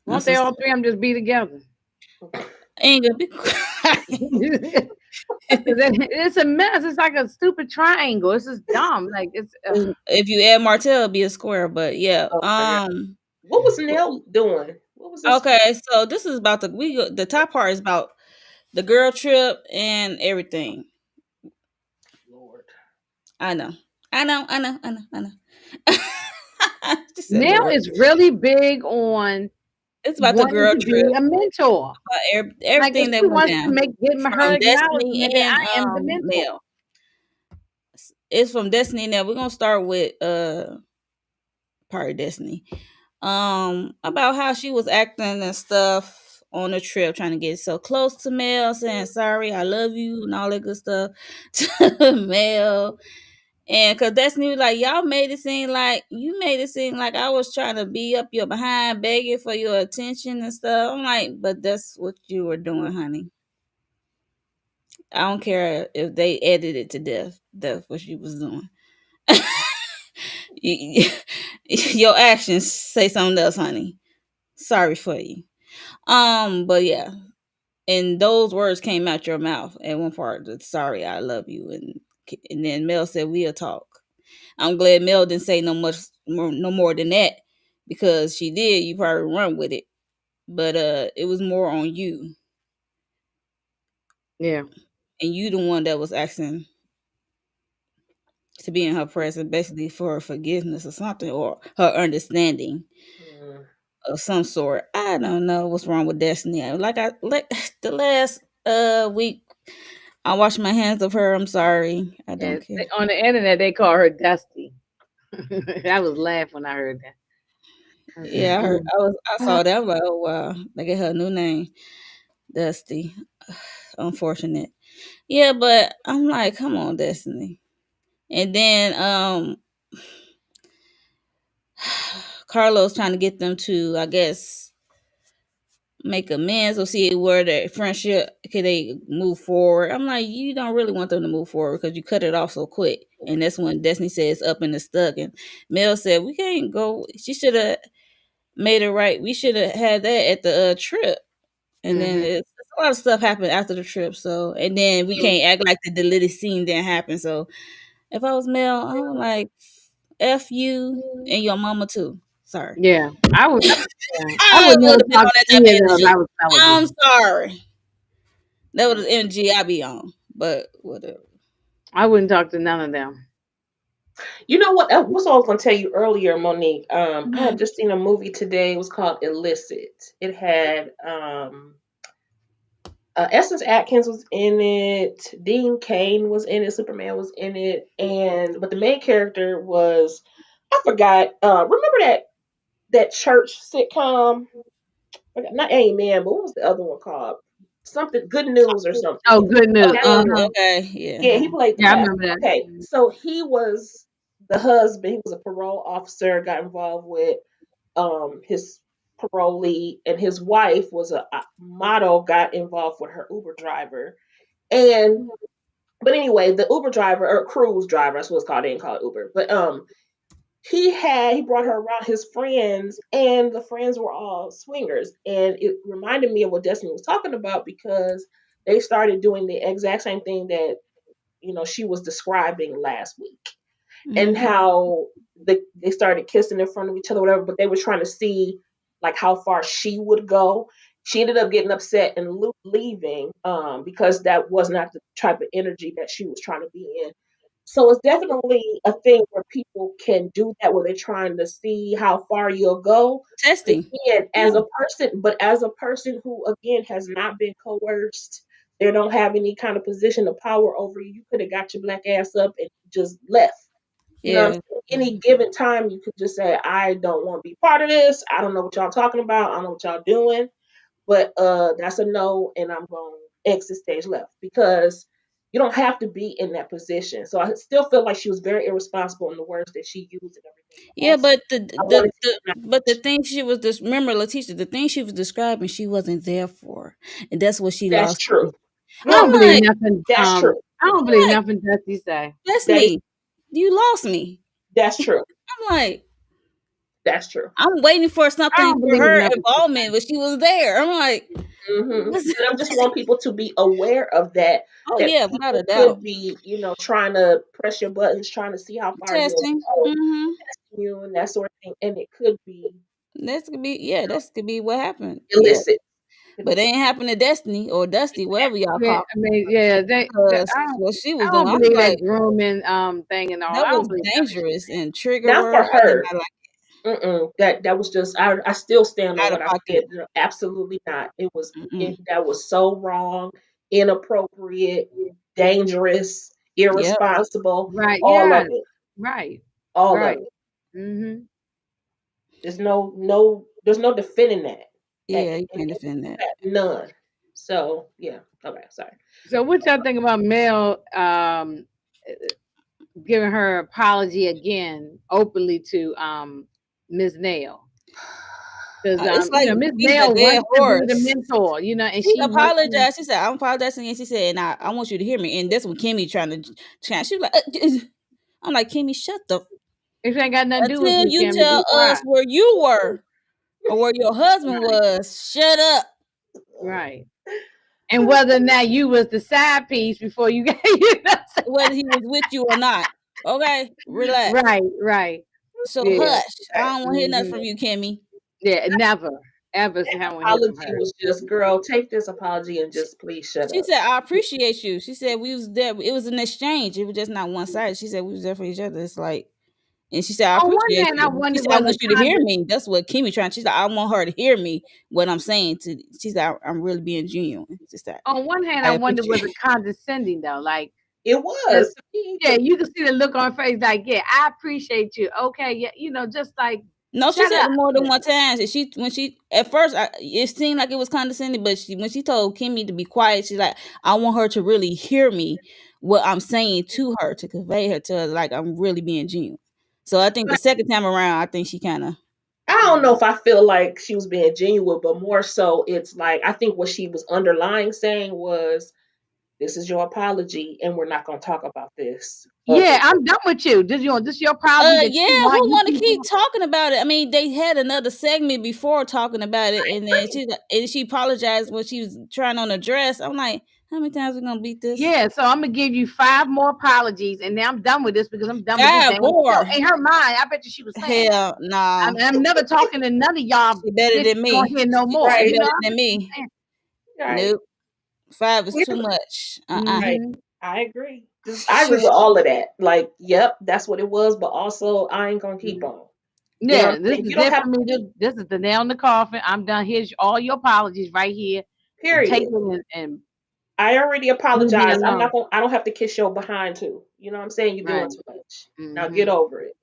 Won't That's they just all three of them just be together? ain't gonna be quiet. It's a mess. It's like a stupid triangle. It's just dumb. Like it's. If you add Martell, it'd be a square. But yeah. Oh my god. What was Neil doing? What was this? Okay. So this is about the top part is about the girl trip and everything. Lord. I know. I know. I know. I know. I know. She said, Now "Lord, is really big on it's about the wanting girl to trip, be a mentor. everything Like if that she went wants to down make get her from Destiny acknowledgement that and I am the mentor. Mel. It's from Destiny. Now we're gonna start with part of Destiny. About how she was acting and stuff on the trip, trying to get so close to Mel, saying sorry, I love you, and all that good stuff to Mel. And cause Destiny was like, y'all made it seem like you made it seem like I was trying to be up your behind, begging for your attention and stuff. I'm like, but that's what you were doing, honey. I don't care if they edited it to death. That's what she was doing. Your actions say something else, honey. Sorry for you. But yeah, and those words came out your mouth at one part. Sorry, I love you, and then Mel said we'll talk. I'm glad Mel didn't say no more than that, because she did, you probably run with it. But it was more on you, Yeah. and you the one that was asking to be in her presence, basically for her forgiveness or something, or her understanding Mm. of some sort. I don't know what's wrong with Destiny. Like the last week, I washed my hands of her. I'm sorry. I don't And care. on the internet, they call her Dusty. I was laughing when I heard that. I said, Yeah, "Mm." I saw that. I'm like, oh wow, they get her a new name, Dusty. Unfortunate. Yeah, but I'm like, come on, Destiny. And then Carlos trying to get them to, I guess, make amends or see where their friendship can they move forward. I'm like, you don't really want them to move forward because you cut it off so quick. And that's when Destiny says up and it's stuck. And Mel said, we can't go. She should have made it right. We should have had that at the trip. And then Mhm. it's a lot of stuff happened after the trip. So, and then we can't act like the deleted scene didn't happen. So, if I was Mel, I was like, F you and your mama too. Sorry. Yeah, I would. Yeah, I I would would never have been talk on to that type any of of them if energy. I was I'm television. sorry. That was the energy I be on. But whatever. I wouldn't talk to none of them. You know what? What's all I was gonna tell you earlier, Monique? I Mhm. had just seen a movie today. It was called Illicit. It had Essence Atkins was in it. Dean Kane was in it. Superman was in it, and but the main character was, I forgot. Remember that church sitcom? Not Amen, but what was the other one called? Something Good News or something. Oh, good news. That Uh-huh. Okay. Yeah. Yeah, he played the Yeah, I pastor. remember that. Okay, so he was the husband. He was a parole officer. Got involved with his parolee, and his wife was a model. Got involved with her Uber driver, and but anyway, the Uber driver or cruise driver, that's what it's called. They didn't call it Uber, but he brought her around his friends, and the friends were all swingers, and it reminded me of what Destiny was talking about because they started doing the exact same thing that she was describing last week, and Hmm. how they started kissing in front of each other, whatever. But they were trying to see like how far she would go. She ended up getting upset and leaving because that was not the type of energy that she was trying to be in. So it's definitely a thing where people can do that, where they're trying to see how far you'll go. But Testing. again, Yeah. as a person who again has not been coerced, they don't have any kind of position of power over you. You could have got your black ass up and just left. You know what I'm Yeah. saying? Any given time, you could just say, I don't want to be part of this. I don't know what y'all talking about. I don't know what y'all doing. But that's a no, and I'm going to exit stage left because you don't have to be in that position. So I still feel like she was very irresponsible in the words that she used and everything. But Yeah, also, but I wanted the thing she was just remember, Letitia, the thing she was describing she wasn't there for. And that's what she that's lost. true. I don't No, I'm believe like, nothing. that's true. I don't believe I'm like, nothing Dusty say. That is Destiny, you lost me. that's true. I'm like, That's true. I'm waiting for I something don't for believe her nothing she involvement, say. but she was there. I'm like, what's And I just want people to be aware of that. oh That yeah, without people a doubt. could be, trying to press your buttons, trying to see how far you'll Testing. go, Mm-hmm. you and that sort of thing, and it could be That's could be, yeah, that's could be what happened. Yeah. illicit. Could But be it ain't happened to Destiny or Dusty, whatever y'all Yeah, call I mean, yeah, because what she was I doing, don't I was believe like, that grooming thing and all. that I was don't believe nothing she dangerous and trigger not for word. I did her. not like That was just I still stand on out of what I pocket. said. No, absolutely not. Mm-mm. That was so wrong, inappropriate, dangerous, Yep. irresponsible, right. all Yeah, of it. right, All of right. it. Mhm. There's no defending that. Yeah, you can't defend that. None. So yeah. Okay, sorry. So what y'all think about Mel? giving her apology again openly to Miss Nail. Because It's like Miss beating a Nail dead wants to be the horse. mentor, and She she wants to. apologized. She said, "I'm apologizing," and she said, "And I want you to hear me." And that's when Kimmy trying to chant. She was like, "I'm like Kimmy, shut the It ain't got nothing to do with until you, you Kimmy. tell Be quiet. us where you were or where your husband Right, was. Shut up. right. And whether or not you was the side piece before you got, Whether he was with you or not. Okay, relax. right, right. So Yeah. hush. I don't want to hear nothing Hmm. from you, Kimmy." Yeah, never, ever haven't hear from Apology her. was just, girl, take this apology and just please shut She up. said, "I appreciate you." She said, "We was there. It was an exchange. It was just not one sided." She said, "We was there for each other." It's like, and she said, "I On one appreciate hand, I you." She wonder said, "I was want a you to hear me." That's what Kimmy trying. She said, "I want her to hear me what I'm saying." To she said, "I'm really being genuine." She said, on one hand, "I I wonder was appreciate." it condescending though, like It just was to me yeah, because you can see the look on her face, like yeah, I appreciate you. Okay, yeah, just like No, she shut said up. it more than Yeah, one time. And she when she at first, it seemed like it was condescending, but when she told Kimmy to be quiet, she's like, "I want her to really hear me what I'm saying to her to convey her to her like I'm really being genuine." So I think the like, second time around, I think she kind of I don't know if I feel like she was being genuine, but more so it's like I think what she was underlying saying was, this is your apology and we're not gonna talk about this yeah, other. I'm done with you. This your apology that Yeah, you who want. You want to keep keep on. talking about it? I mean, they had another segment before talking about it, and then she apologized when she was trying on a dress. I'm like, how many times we gonna beat this? Yeah, so I'm gonna give you 5 more apologies, and now I'm done with this because I'm done with this Five damn show. more? In her mind, I bet you she was saying that. Hell, nah. I'm never talking to none of y'all She better bitches than on me. here no more. She Right, better I than bet she was me. saying. right. Nope. Five is too Clearly, much. right. Mm-hmm. I agree. Just I agree with all of that. Like, yep, that's what it was, but also I ain't gonna keep on. You know what Yeah, I'm this saying? is You don't it have for me. to This, keep, this is the nail in the coffin. I'm done. Here's all your apologies right here. Take period. it and I already leave me apologized. alone. I don't have to kiss your behind too. You know what I'm saying? You're doing Right. too much. Now get Mm-hmm. over it.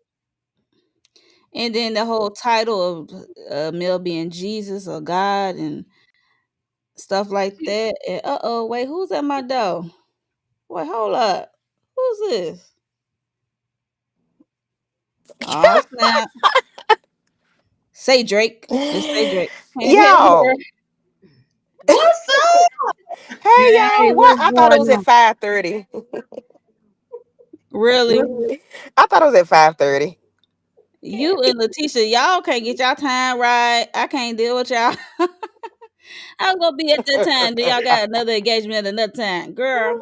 And then the whole title of Mel being Jesus or God and stuff like that. And wait, who's at my door? Wait, hold up. Who's this? Oh snap! Say Drake. It's Say Drake. Hey, hey, girl. Y'all, What's hey Hey, y'all. What? what's I thought it going was at on? 5:30. Really? I thought it was at 5:30. You and Letitia, y'all can't get y'all time right. I can't deal with y'all. I'm gonna be at that time. Then y'all got another engagement at another time, girl.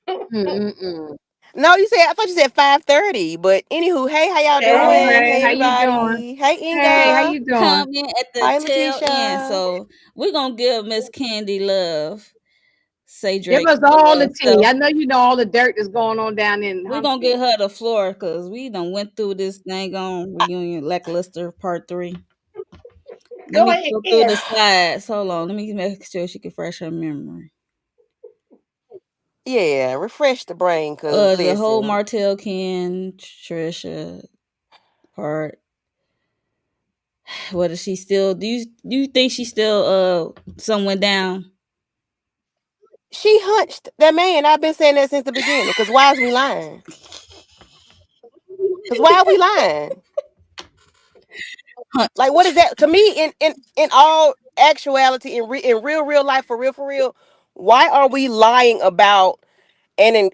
up? Mm-mm-mm. No, you said I thought you said 5:30. But anywho, hey, how y'all Oh, doing? Hey, hey, Hey, how you doing? everybody. Hey, Hey, how Inga. you doing? Come in at the Hi, tail end. Letitia. So we're gonna give Miss Candy love. Say Give Drake us all the tea. self. I know you know all the dirt that's going on down in We're gonna get Huntsville. her the floor because we done went through this thing on reunion lackluster part 3. Let go me ahead. go through the slides. Hold on. Let me make sure she can fresh her memory. Yeah, refresh the brain, cause The whole listen, Martell Ken Tricia part. What is she still? Do you think she still some down? she hunched that man. I've been saying that since the beginning. Cause why is we lying? Cause why are we lying? Huh. Like, what is that to me? In all actuality, in real life, for real, why are we lying about an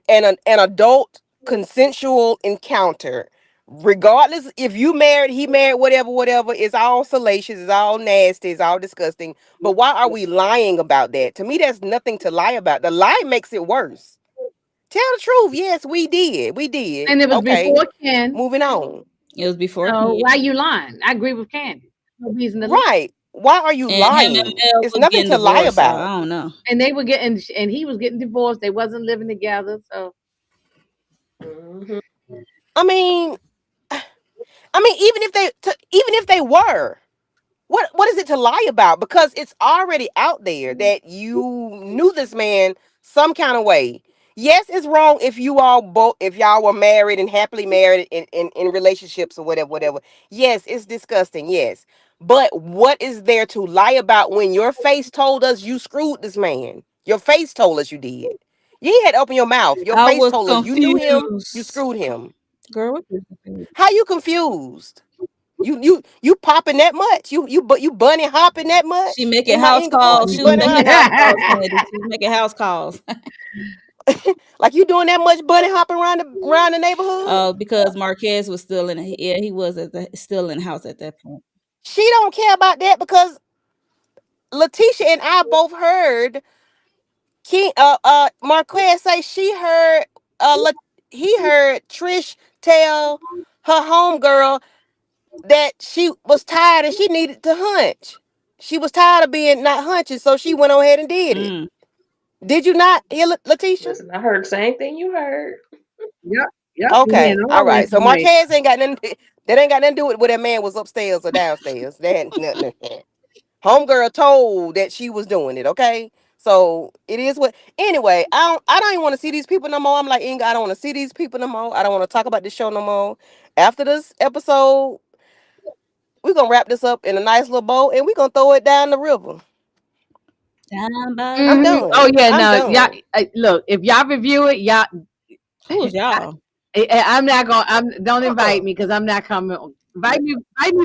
adult consensual encounter? Regardless if you married, he married, whatever, it's all salacious, it's all nasty, it's all disgusting. But why are we lying about that? To me, there's nothing to lie about. The lie makes it worse. Tell the truth. Yes, we did. We did. And it was Okay, before Ken. moving on. It was before So Ken, why you lying? I agree with Candy. No reason to lie. Right. Why are you and him and lying? Mel It's was nothing getting to lie divorced. So I about. don't know. And they were getting, and he was getting divorced. They wasn't living together. So Hmm. I mean, even if they were, what is it to lie about? Because it's already out there that you knew this man some kind of way. Yes, it's wrong if you all both if y'all were married and happily married in relationships or whatever. Yes, it's disgusting. Yes. But what is there to lie about when your face told us you screwed this man? Your face told us you did. You ain't had to open your mouth. Your I face was told us you knew him. You confused. screwed him. Girl, what you confused? How you confused? You popping that much? You bunny hopping that She much making in my house calls. Inglewood? You She was bunny making hopping house calls, Candy. She was making house calls. like you doing that much bunny hopping around the neighborhood? Because Marquez was still in. Yeah, he was still in the house at that point. She don't care about that because Letitia and I both heard King Marquez say she heard he heard Trish tell her homegirl that she was tired and she needed to hunch. She was tired of being not hunching, so she went on ahead and did it. Mm. Did you not hear Letitia? Listen, I heard the same thing you heard. Yep, yep. We Okay, hearing all all the right. So information. Marquez ain't got nothing. That ain't got nothing to do with whether that man was upstairs or downstairs. That had nothing. Homegirl told that she was doing it. Okay, so it is what. Anyway, I don't even want to see these people no more. I'm like Inga, I don't want to see these people no more. I don't want to talk about this show no more. After this episode, we're gonna wrap this up in a nice little bow and we're gonna throw it down the river. Down by the I'm Hmm. Oh done. river. yeah, I'm no, y'all. done. Look, if y'all review it, y'all. Who's y'all? I'm not going. Don't invite Uh-uh. me because I'm not coming. Invite me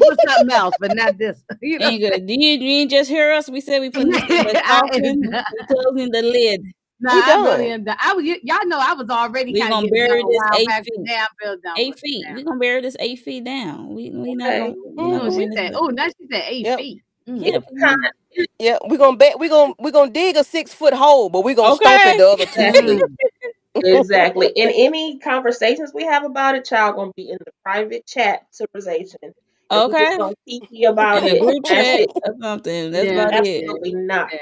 for something else, but not this. You know. Ain't good. You didn't just hear us? We said we putting this in the coffin. I, We closing the lid. no, We I really done. am done. Y'all know I was already We kind of gonna getting done bury a this while 8 back. feet. Now I'm real done with 8 it feet. now. We gonna bury this 8 feet down. Okay. We not Oh, gonna she bring this said. back. Oh, now she said 8 feet. Yep. Mm. Yeah. It's kind Yeah. We're gonna bet we're gonna dig a 6 foot hole, but we're gonna stomp it Okay. the other 2 feet. Mm. exactly. And any conversations we have about it, child, gonna be in the private chat conversation. And we just Okay. gonna kiki about In a it. group That's chat it. or something. That's Yeah, about it. Absolutely not. yeah.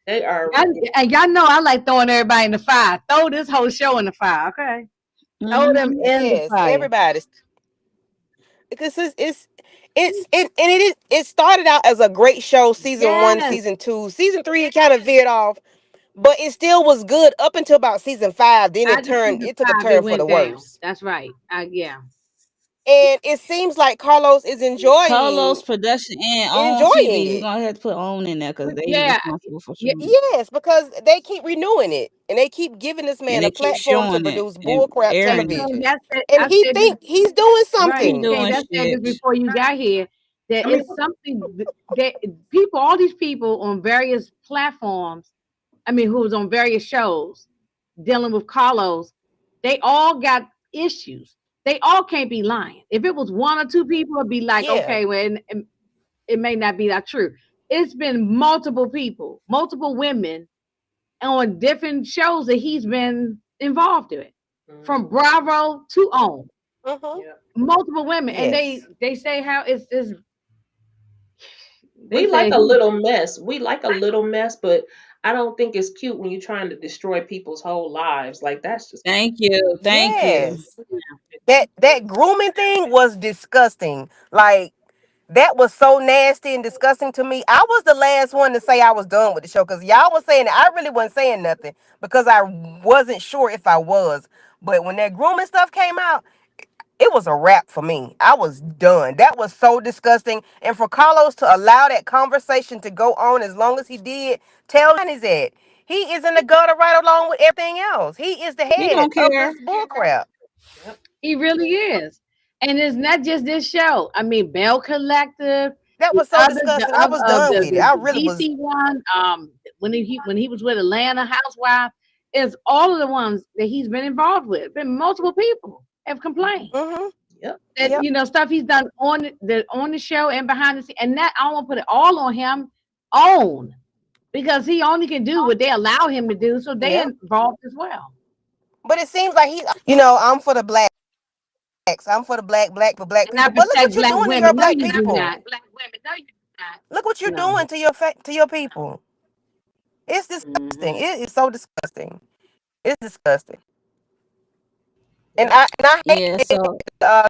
They are And y'all know I like throwing everybody in the fire. Throw this whole show in the fire, okay? Throw them Hmm. in the Yes, fire. everybody's because and it started out as a great show, season 1, Yes, season 2, season 3 it kind of veered off, but it still was good up until about season 5. Then after season it took a 5, it turn for the went down. worse. That's right. Yeah. And it seems like Carlos is Carlos production and on enjoying TV. We're it. gonna have to put on in there because they Yeah, responsible for yeah. showing it. Yes, because they keep renewing it and they keep giving this And man a they keep platform to showing it produce and bullcrap airing And it. Kay, television. And I he said this think he's doing right. He something. Kay, doing I said this shit. before you got here. That I mean, it's something that people, all these people on various platforms. I mean, who was on various shows dealing with Carlos, they all got issues. They all can't be lying. If it was one or two people, it'd be like, Yeah. okay, well, it may not be that true. It's been multiple people, multiple women on different shows that he's been involved in, from mhm, Bravo to OWN. Uh-huh. yeah. Multiple women, and Yes. they say how it's they We like say a he little mess. We like a little mess, but I don't think it's cute when you're trying to destroy people's whole lives. Like that's just Thank you. Thank you. Yes. That grooming thing was disgusting. Like that was so nasty and disgusting to me. I was the last one to say I was done with the show because y'all was saying it. I really wasn't saying nothing because I wasn't sure if I was. But when that grooming stuff came out, it was a wrap for me. I was done. That was so disgusting. And for Carlos to allow that conversation to go on as long as he did, tell is that he is in the gutter right along with everything else. He is the He head don't of care. this bullcrap. yep. he really is, and it's not just this show. I mean, Bell Collective, That was so disgusting. I was done with it. I the really was. DC one, when he was with Atlanta Housewife, is all of the ones that he's been involved with. Been multiple people have complained Mm-hmm. Yep. that Yep. stuff he's done on the show and behind the scene, and that I won't put it all on him own because he only can do what they allow him to do, so they Yep. involved as well. But it seems like I'm for the blacks. I'm for the black for black And I people. But look protect what you're black doing to your women. No, black you do people. not. Look what you're No. doing to your people. It's disgusting. Hmm. It is so disgusting. It's disgusting. Yep. And I hate Yeah, so uh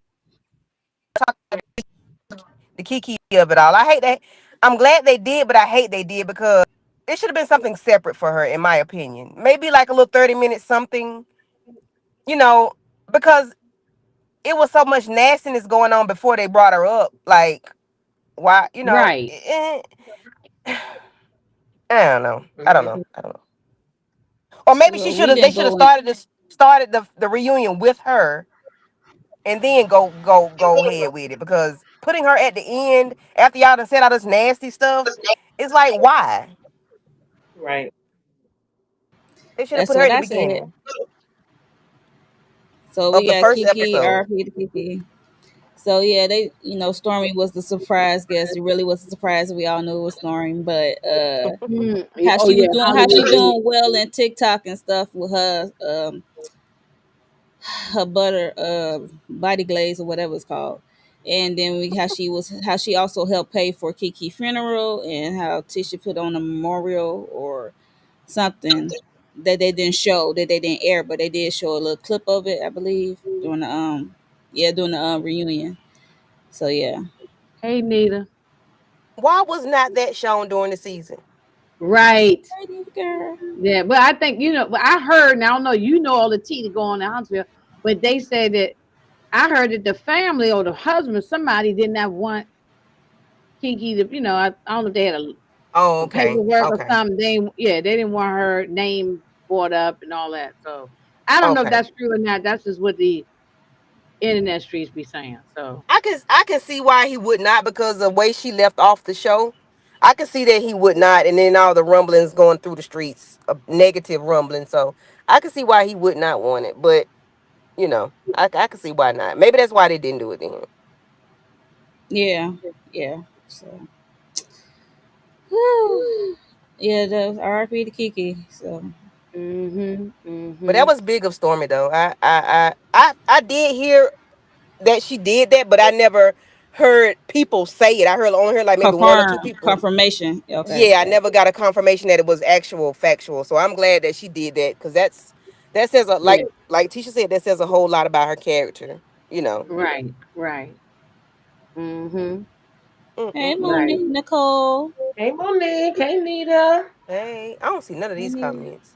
the Kiki of it all. I hate that. I'm glad they did, but I hate they did because it should have been something separate for her, in my opinion. Maybe like a little 30 minutes something, you know, because it was so much nastiness going on before they brought her up. Like, why, Right. I don't know. I don't know. Mhm. I don't know. Or maybe she Well, should we have. They didn't should have go in. started the reunion with her, and then go ahead with it. Because putting her at the end after y'all done said all this nasty stuff, it's like why? Right. They should have That's put her what at the I said. beginning So of we the got first Kiki, episode. RP to Kiki. So yeah, they Stormy was the surprise guest. It really was a surprise. We all knew it was Stormy, but Oh yeah, how she Hollywood. doing well in TikTok and stuff with her her butter body glaze or whatever it's called. And then how she also helped pay for Kiki funeral, and how Tisha put on a memorial or something that they didn't show, that they didn't air, but they did show a little clip of it, I believe, during the reunion. So yeah. Hey Nita. Why was not that shown during the season? Right. Lady girl. Yeah, but I think but I heard. Now I don't know. You know all the tea to go on in Huntsville, but they said that I heard that the family or the husband, somebody did not want Kiki to. I don't know if they had Oh, a okay, paperwork or okay, something. They didn't want her name brought up and all that. So I don't know if okay. that's true or not. That's just what the internet streets be saying. So I can see why he would not, because the way she left off the show. I can see that he would not, and then all the rumblings going through the streets, negative rumbling. So I can see why he would not want it. But I can see why not. Maybe that's why they didn't do it then. Yeah. Yeah. So whew. Yeah, the RP to Kiki. So But that mhm. was big of Stormy though. I did hear that she did that, but I never heard people say it. I heard only heard like maybe one or two people. confirmation. Okay, Yeah, I gotcha. never got a confirmation that it was actual factual. So I'm glad that she did that, because that says a Yeah. like Tisha said, that says a whole lot about her character. You know. Right. Right. Mhm. Hey Mm-mm-mm. Right. Monique, Nicole. Hey Monique. Hey Nita. Hey, I don't see none of Hey these Nita. comments.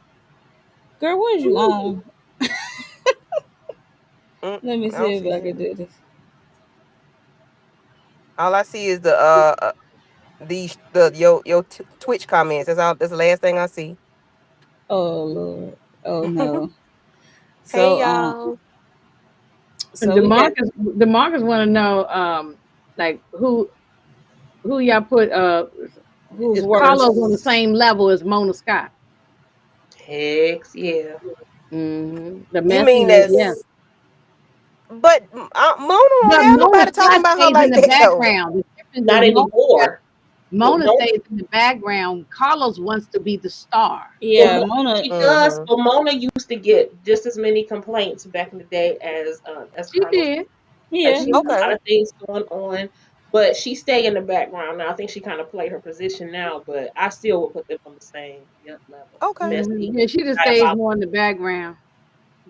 Girl, where's you on? Let me I see don't if see I none. can do this. All I see is the Twitch comments. That's all. That's the last thing I see. Oh Lord. Oh no. Hey So y'all. And we got Demarcus want to know, like who y'all put who's is worse. Carlos on the same level as Mona Scott? Hex yeah. The You mean messiness, yeah. as but Mona don't But have Mona nobody talking Scott about her stays in like the that though. background. The difference Not is anymore. But Mona Mona, stays in the background. Carlos wants to be the star. but Yeah, Mona. she does. Mm-hmm. But Mona used to get just as many complaints back in the day as She Carlos. did. Like Yeah. she had a Okay. lot of things going on, but she stay in the background now. I think she kind of played her position now, but I still would put them on the same level. Okay. Messy, Yeah, she just stays diabolical. more in the background.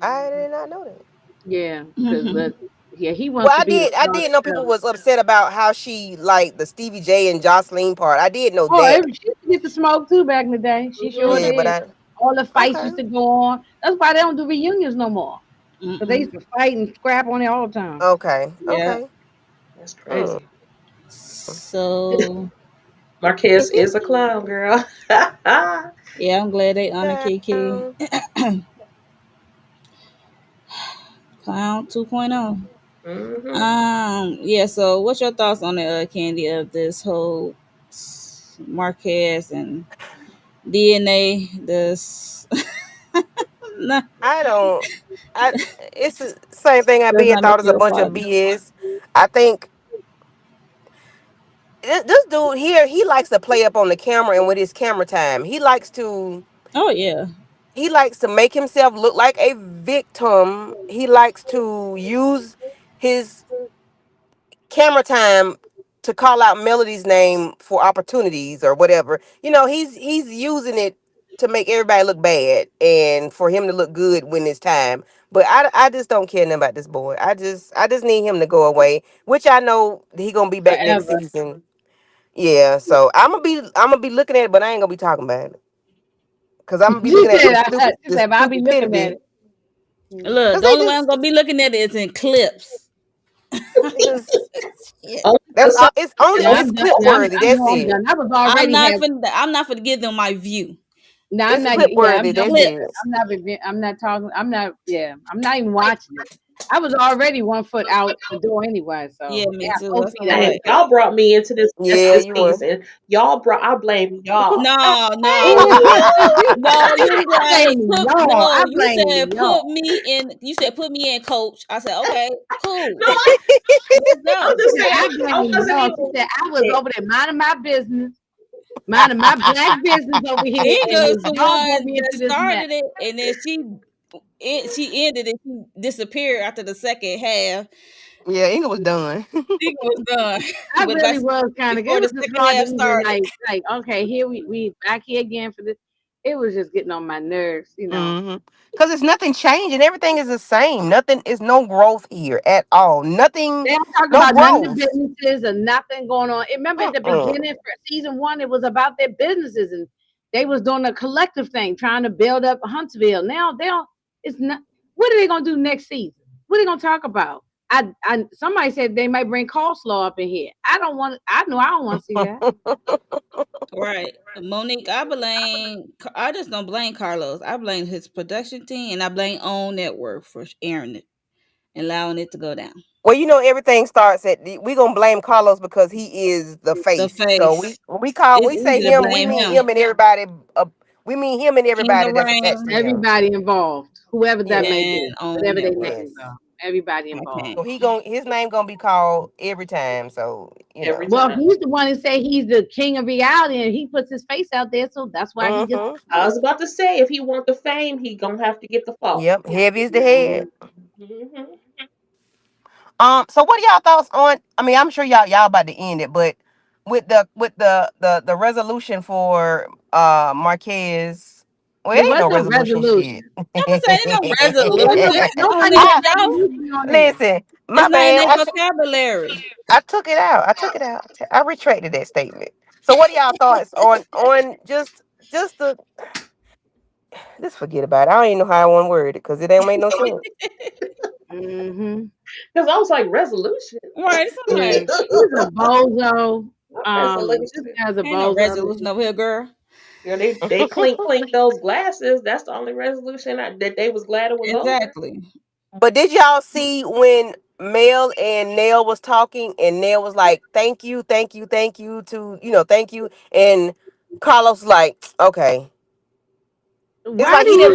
I Mhm. did not know that. Yeah, because yeah, he Well, wants to be the I star of did know the people show. was upset about how she like the Stevie J and Jocelyn part. I did know Oh, that. she used to get the smoke too back in the day. She sure Hmm. Yeah, but did. I All the fights okay. used to go on. That's why they don't do reunions no more. Because they Mm-mm. used to fight and scrap on it all the time. Okay. Yeah. Okay. That's Mm. crazy. So Marquez is a clown, girl. yeah, I'm glad they honor Kiki. Child. Clown 2.0. Hmm. Yeah, so what's your thoughts on the Candy, of this whole Marquez and DNA? This no, I don't. I. It's the same thing I does been not make thought is a you a bunch of father. BS. I think this dude here, he likes to play up on the camera, and with his camera time, Oh yeah. he likes to make himself look like a victim. He likes to use his camera time to call out Melody's name for opportunities or whatever. He's using it to make everybody look bad and for him to look good when it's time. But I just don't care nothing about this boy. I just need him to go away, which I know he gonna be back next Forever. season. Yeah, so I'm gonna be looking at it, but I ain't gonna be talking about it because I'm gonna be She looking at said, she the said, I'll be looking at stupidity it. Mhm. Look, because the they only way I'm just gonna be looking at it is in clips. because Yeah. Only that's because all. It's only Yeah, it's I'm done. clip I'm, worthy. I That's know I'm it. done. I was already half. I'm not finna give them my view. No, I'm It's not. clip Yeah, worthy. That's Clip. it. I'm not. I'm not talking. I'm not. Yeah, I'm not even watching it. I was already 1 foot out the door anyway, Yeah, so me they have too. both That's feet I'm out the Dang, like, door. y'all brought me into this mess Yeah, this you were. season. I blame y'all. no, no. I No, you like blame put y'all. no, I you blame said y'all. put me in coach. I said, okay, No, cool. Let's I'm go. She just said, saying I I blame wasn't y'all. even She said, I was with it. over there minding my business, minding my black business over here, and Inga's then the y'all brought one me that into this mess. started it, and then she ended it. She disappeared after the second half. Yeah, Inga was done. She was done, I but really like was kind of. It before was the just second hard to half even started. like. Okay, here we back here again for this. It was just getting on my nerves, you know. Mm-hmm. Because it's nothing changing. Everything is the same. Nothing is no growth here at all. Nothing, They don't talk no about none of the growth. businesses or nothing going on. Remember at the Mm-mm. beginning for season one, it was about their businesses and they was doing a collective thing, trying to build up Huntsville. Now they don't. It's not. What are they gonna do next season? What are they gonna talk about? Somebody said they might bring coleslaw up in here. I don't want. I know I don't want to see that. Right, Monique. I just don't blame Carlos. I blame his production team, and I blame Own Network for airing it and allowing it to go down. Well, everything starts at we gonna blame Carlos because he is the The face. So face. we when It's we say easy to him, we blame mean him. him and everybody. We mean him and King everybody of that's attached to Rain him. Everybody involved, whoever that may Yes, be, and Own whatever their Network. names yes. are, everybody I involved. can't. So his name gonna be called every time. So Every Well, time. he's the one who say he's the king of reality, and he puts his face out there, so that's why he gets Mm-hmm. I was about to say if he want the fame, he gonna have to get the fault. Yep. Heavy is the head. Mhm. Hmm. So what are y'all thoughts on? I mean, I'm sure y'all about to end it, but with the resolution for Marquez, well, There it ain't was no no resolution shit. resolution. I'm gonna say ain't no There was no resolution. nobody Monique, had I y'all, resolution on there. listen, my it's not in bad. their vocabulary. I took it out. I took it out. I retracted that statement. So what are y'all thoughts on just the just forget about it. I don't even know how I want to word it because it ain't make no sense. Hmm. Because I was like, resolution. Right, so I'm Yeah, like, he's a bozo. What This resolution? guy's a ain't no bozo. resolution over here, girl. They clink those glasses. That's the only resolution that they was glad it was over. Exactly. But did y'all see when Mel and Nell was talking and Nell was like, thank you, thank you, thank you to, thank you. And Carlos was like, okay. It's Why like do you need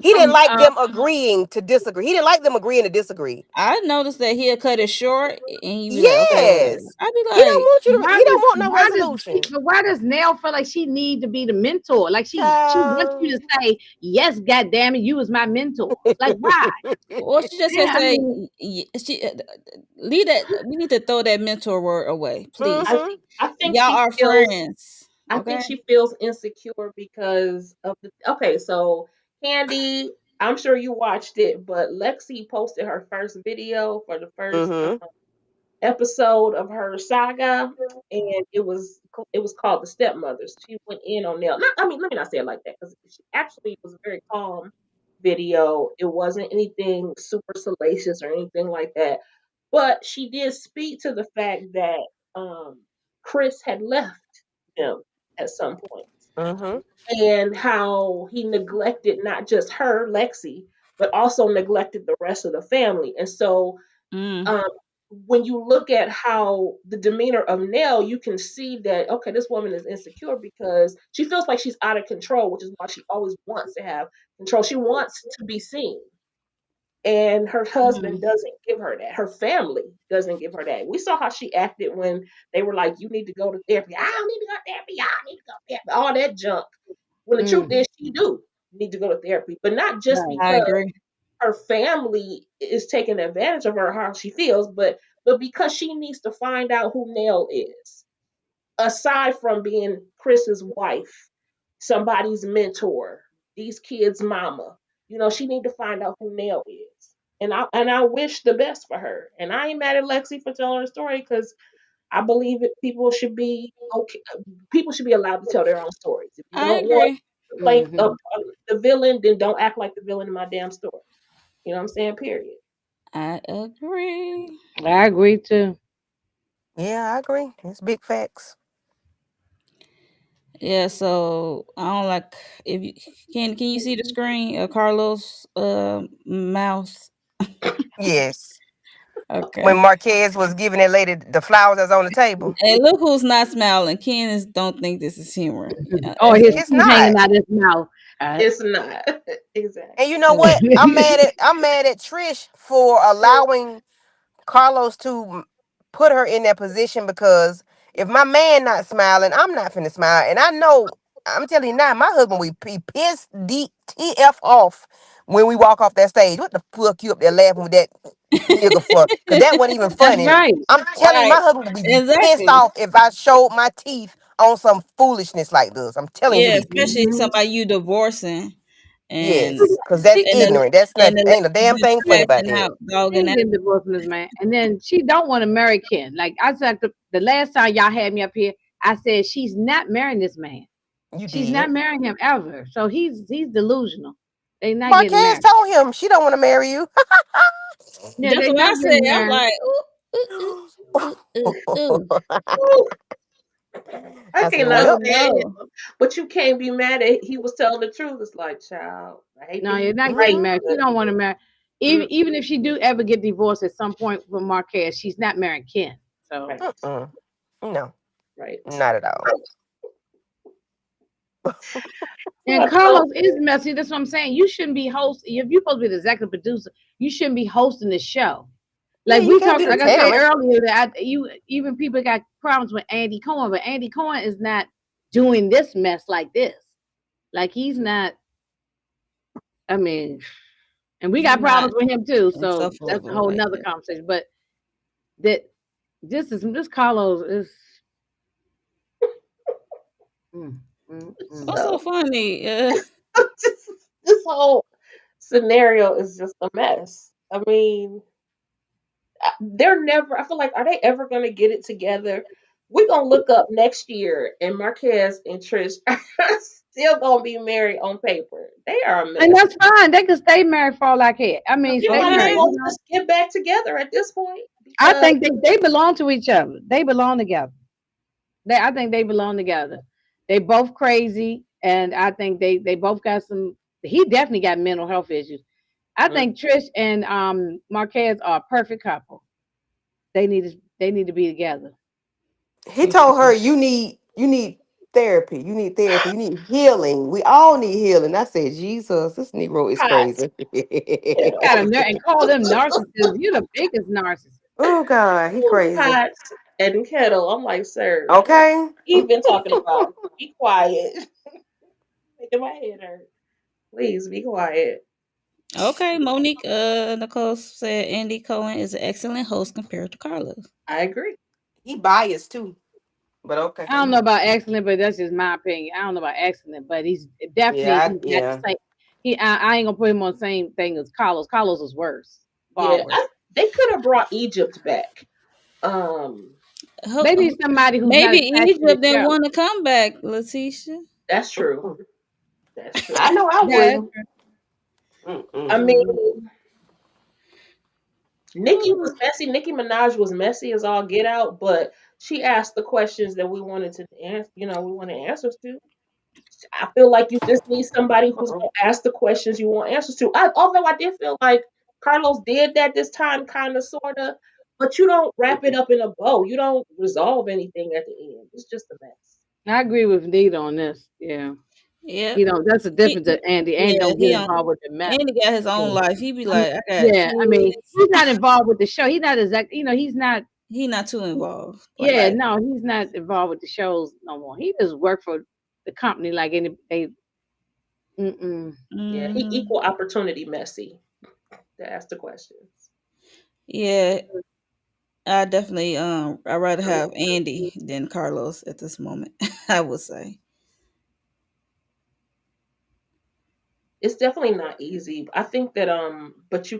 he didn't like them agreeing to disagree. He didn't like them agreeing to disagree. I noticed that he'll cut it short and he'd be like, okay, whatever. Yes. I'd be He don't like, want you to why he don't does want no resolution. why does Nell feel like she need to be the mentor? Like she wants you to Child. say yes, God damn it, you was my mentor. Like why? or she just had Yeah, to I say, mean, she leave that. We need to throw that mentor word away, please. I Mm-hmm. I think Y'all she are feels friends, I think okay? she feels insecure because of the okay, so Candy, I'm sure you watched it, but Lexi posted her first video for the first Mm-hmm. episode of her saga, and it was called the stepmothers. She went in on Nell. Not, I mean, let me not say it like that because she actually was a very calm video. It wasn't anything super salacious or anything like that, but she did speak to the fact that um, Chris had left them at some point Mm-hmm. and how he neglected not just her, Lexi, but also neglected the rest of the family. And so Mm, um, when you look at how the demeanor of Nell, you can see that okay, this woman is insecure because she feels like she's out of control, which is why she always wants to have control. She wants to be seen, and her husband mm, doesn't give her that. Her family doesn't give her that. We saw how she acted when they were like, "You need to go to therapy." I don't need to go to therapy. I need to go to therapy. All that junk. When the truth mm, is, she do need to go to therapy, but not just right. I because agree. her family is taking advantage of her how she feels, but because she needs to find out who Nell is. Aside from being Chris's wife, somebody's mentor, these kids' mama, she need to find out who Nell is. And I wish the best for her. And I ain't mad at Lexi for telling her story because I believe it. People should be okay. People should be allowed to tell their own stories. If you I don't want agree. to play Hmm. the villain, then don't act like the villain in my damn story. You know what I'm saying? Period. I agree. I agree too. Yeah, I agree. It's big facts. Yeah, so I don't like if you can you see the screen of Carlos mouse? Yes. When Okay. Marquez was giving that lady the flowers that's on the table. And look who's not smiling. Ken is don't think this is humor. Oh, It's his It's teeth hanging not. out his mouth. It's not. Exactly. And you know what? I'm mad at Trish for allowing Carlos to put her in that position because if my man not smiling, I'm not finna smile. And I know, I'm telling you now, my husband we be pissed deep TF off when we walk off that stage. What the fuck you up there laughing with that nigga for? Because that wasn't even That's funny. right. I'm telling you, my Right. husband would be pissed exactly. off if I showed my teeth on some foolishness like this. I'm telling you, Yeah, he be pissed. especially Mhm. somebody you divorcing and Yes, because that's and the ignorant. That's not and the ain't a lady damn just thing funny about crashing that. out, She dogging ain't out. getting divorced from this man. And then she don't want to marry Ken. Like I said, the last time y'all had me up here, I said she's not marrying this man. You She's not did. marrying him ever. So he's delusional. They not getting Marquez married. told him she don't want to marry you. Yeah, That's they what I not said. getting I'm married. like, ooh, ooh, ooh, ooh, ooh, ooh. Ooh, I I said, cannot Oh well, stand him. no. But you can't be mad at he was telling the truth. It's like, child, I hate No, to you're be not right, getting mhm. married. She but don't want to marry. mm, Even if she do ever get divorced at some point from Marquez, she's not marrying Ken. So right, Mm-mm. No, right. not at all. and So Carlos is messy. That's what I'm saying. You shouldn't be hosting. If you're supposed to be the executive producer, you shouldn't be hosting the show. Yeah, Like you we can't talked, be the like I said talent. earlier, that you even people got problems with Andy Cohen, but Andy Cohen is not doing this mess like this. Like he's not. I mean, and we He got not problems with him too. So that's a insufferable whole like nother that. conversation. But that this Carlos is. Mm, What's so so funny? this, this whole scenario is just a mess. I mean, they're never. I feel like, are they ever going to get it together? We're gonna look up next year, and Marquez and Trish are still gonna be married on paper. They are a And mess. that's fine. They can stay married for all I care. I mean, You stay might as married. Okay. well You know, just get back together at this point I because think they belong to each other. They belong together. I think they belong together. They both crazy, and I think they both got some. He definitely got mental health issues. I mm, think Trish and Marquez are a perfect couple. They need to be together. He told her you need therapy. You need therapy. You need healing. We all need healing. I said, Jesus, this Negro is hot. crazy. He got a and call them narcissists. You're the biggest narcissist. Oh God, he crazy. Hot and kettle. I'm like, sir, Okay. he been talking about be quiet. Making my head hurt. Please be quiet. Okay, Monique Nicole said Andy Cohen is an excellent host compared to Carlos. I agree. He biased too. But okay. I don't know about excellent, but that's just my opinion. I don't know about excellent, but he's definitely Yeah, he's not the yeah. same. I ain't gonna put him on the same thing as Carlos. Carlos is worse, far Yeah, worse. they could have brought Egypt back. Um, Ho- They need somebody who's not Maybe attached to the Egypt didn't show. want to come back, Letitia. that's true. Mm-mm. That's true. I know I Yeah, wouldn't. I Mm-mm. mhm. mean, Nicki was messy. Nicki Minaj was messy as all get out, but she asked the questions that we wanted to answer. We wanted answers to. I feel like you just need somebody who's Mm-mm. gonna ask the questions you want answers to. Although I did feel like Carlos did that this time, kind of, sorta, but you don't wrap it up in a bow. You don't resolve anything at the end. It's just a mess. I agree with Nita on this. Yeah, Yep. he don't. That's the He, difference. That Andy yeah, don't get he on involved with the mess. Andy got his own Yeah. life. He be I mean, like, I got yeah, I mean, kids. he's not involved with the show. He's not exact. He's not. He not too involved like Yeah, that. Right. no, he's not involved with the shows no more. He just worked for the company like any. They. Mm-mm. Yeah, he equal Hmm. opportunity messy to ask the questions. Yeah, I definitely I'd rather have Andy than Carlos at this moment. I would say. It's definitely not easy. I think that but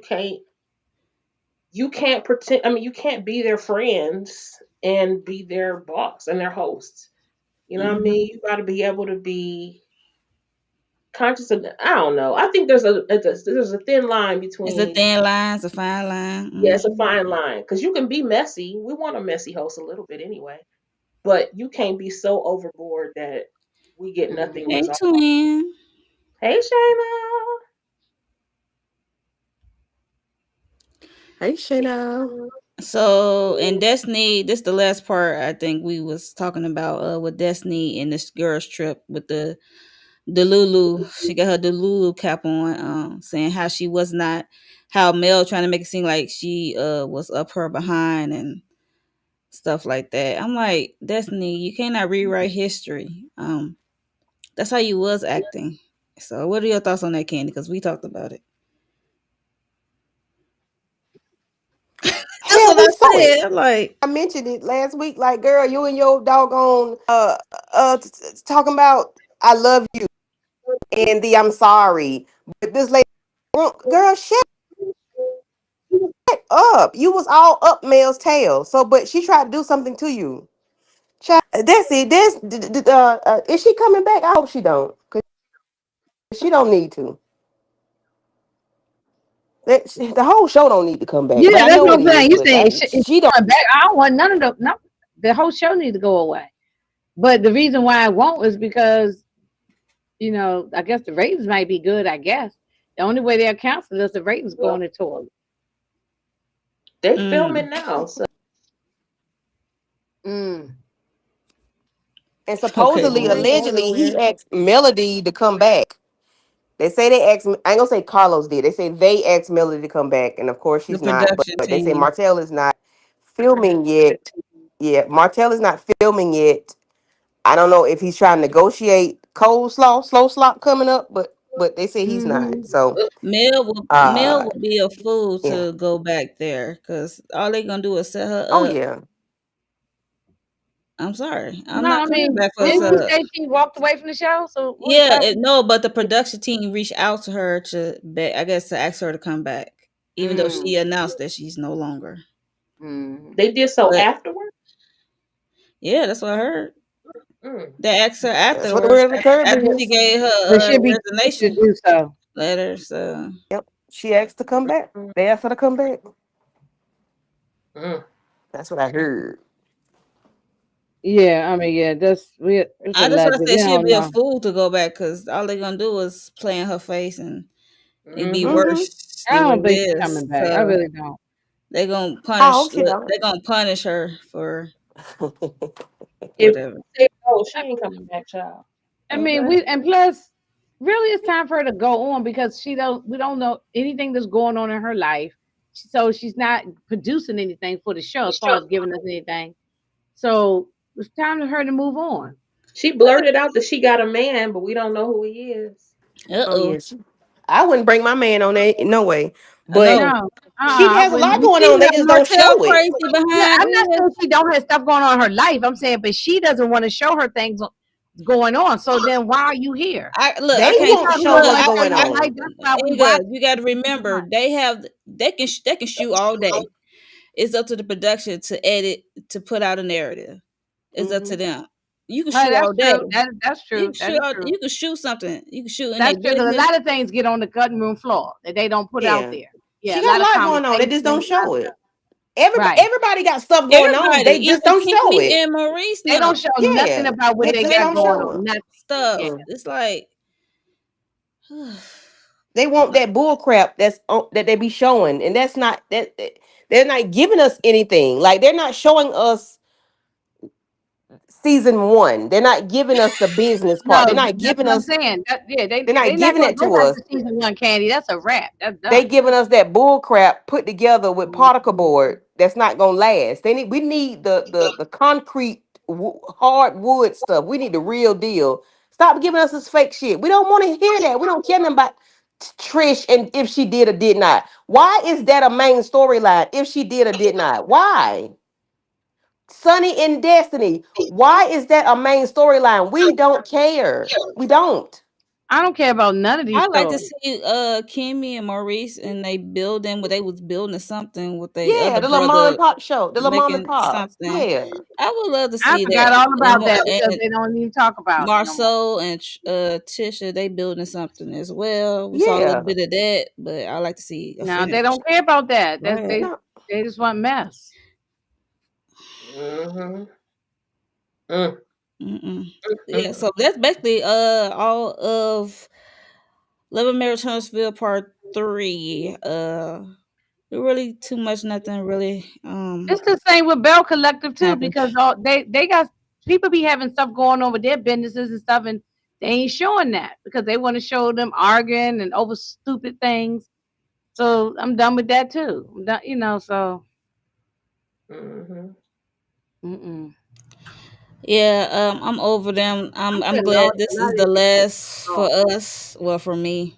you can't pretend. I mean, you can't be their friends and be their boss and their host. You know what I Hmm. mean? You got to be able to be conscious of. I don't know. I think there's a thin line It's a between. thin line, it's a fine line. Yeah, it's a Hmm. fine line because you can be messy. We want a messy host a little bit anyway, but you can't be so overboard that. we get nothing Hey, resolved. twin. Hey, Shayla. Hey, Shayna. So in Destiny, this the last part I think we was talking about with Destiny and this girl's trip with the Lulu. She got her Lulu cap on, saying how she was not, how Mel trying to make it seem like she was up her behind and stuff like that. I'm like, Destiny, you cannot rewrite history. That's how you was acting. So what are your thoughts on that, Candy? Because we talked about it. That's Hell, what we I saw it. said. I'm like, I mentioned it last week. Like, girl, you and your doggone talking about I love you and the I'm sorry. But this lady, girl, shut up. You was all up Mel's tail. So, but she tried to do something to you. Child, that's it. Is she coming back? I hope she don't, cause she don't need to. The whole show don't need to come back, but Yeah, I that's know what it I'm is. saying. You But saying it's she don't. going back? I don't want none of the no. The whole show need to go away. But the reason why I won't is because I guess the ratings might be good. I guess the only way they'll cancel is the ratings Well, going into toilet. they mm, filming now, so Mm. And okay, supposedly, they then. ain't going allegedly, he nowhere. asked Melody to come back. They say they asked. I ain't gonna say Carlos did. They say they asked Melody to come back, and of course The she's not. But, production they say team. Martell is not filming yet. Yeah, Martell is not filming yet. I don't know if he's trying to negotiate coleslaw, slow slop coming up, but they say he's not. Hmm. So, Mel uh, will be a fool yeah. to go back there because all they gonna do is set her Oh up. yeah. I'm sorry, I'm No, not I coming mean, back for a didn't she Mm-hmm. sub. say she walked away from the show? So what? Yeah, Why? no, but the production team reached out to her to, I guess, to ask her to come back, even though Mm, she announced that she's no longer. mm. They did so But afterward. yeah, that's what I heard. Mm. They asked her That's what the afterwards word of the curb after she is. gave her But she'll be to resignation do so. letter. So Yep. She asked to come back. Mm. They asked her to come back. Mm. That's what I heard. Yeah, I mean, yeah, it's I just want alleged. to We say she'd don't be a know. fool to go back because all they're gonna do is play in her face and it'd be Mm-hmm. Mm-hmm. worse I than what don't it think she's is. coming back. I So really don't. I hope she don't. they're gonna punish her for If whatever. they go, she ain't coming back, child. I mean, Okay. and plus, really, it's time for her to go on because we don't know anything that's going on in her life, so she's not producing anything for the show as far as giving us anything. So it's time for her to move on. She blurted out that she got a man, but we don't know who he is. Uh Oh oh. yes. I wouldn't bring my man on that. No way. But No. No, she I has a wouldn't. lot You going see on. They how just don't Martell show it. crazy Yeah, behind I'm not is? saying she don't have stuff going on in her life. I'm saying, but she doesn't want to show her things going on. So then, why are you here? I look. I They If can't. you won't don't show Look. want what's to show going your I life, on. that's why we watch. Nigga, you got to remember they can shoot all day. It's up to the production to edit to put out a narrative. It's up to Hmm. them. You can shoot That's all day. true. That's true. That is true. You can shoot something. You can shoot in their That's true because a business. lot of things get on the cutting room floor that they don't put out Yeah. there. She Yeah, a got a lot of lot going on. They conversations, just a don't lot of show stuff. it. Everybody got stuff going on. Everybody, They just even don't show Kiki it. and Maurice They don't now show nothing Yeah. about what they They got don't going show on. it. Nothing. stuff. Yeah. Mm. It's like They want that bull crap that they be showing, and that's not they're not giving us anything. Like they're not showing us season 1. They're not giving us the business part. No, They're not that's giving what I'm us. saying. Yeah, They're not they not giving gonna it go to back us. to season 1, Candy. That's a wrap. That's They done. giving us that bull crap put together with particle board that's not gonna last. We need the concrete hard wood stuff. We need the real deal. Stop giving us this fake shit. We don't want to hear that. We don't care nothing about Trish and if she did or did not. Why is that a main storyline? If she did or did not, why? Sunny and Destiny. Why is that a main storyline? We don't care. We don't. I don't care about none of these I like to stories. see Kimmy and Maurice and they building what they was building something with their Yeah, other the little mom and brother pop show, the little mom and making pop. something. Yeah. I would love to I see forgot that. all about that because And they don't even talk about it no more. Marceau and Tisha, they building something as well. We saw a little Yeah. bit of that, but I like to see a No, they finish. don't care about that. Go ahead. No. They just want mess. Mm-hmm. Mm. Mm-mm. Yeah, Mm-mm. so that's basically all of Love and Marriage Huntsville Part 3. Really too much nothing really It's the same with Bell Collective too, happened. because they got people be having stuff going on with their businesses and stuff, and they ain't showing that because they want to show them arguing and over stupid things. So I'm done with that too. I'm done, So Mm-hmm. mm-mm. Yeah, I'm over them. I'm I'm I'm putting glad a this lot is of the these last for off. us. Well, for me,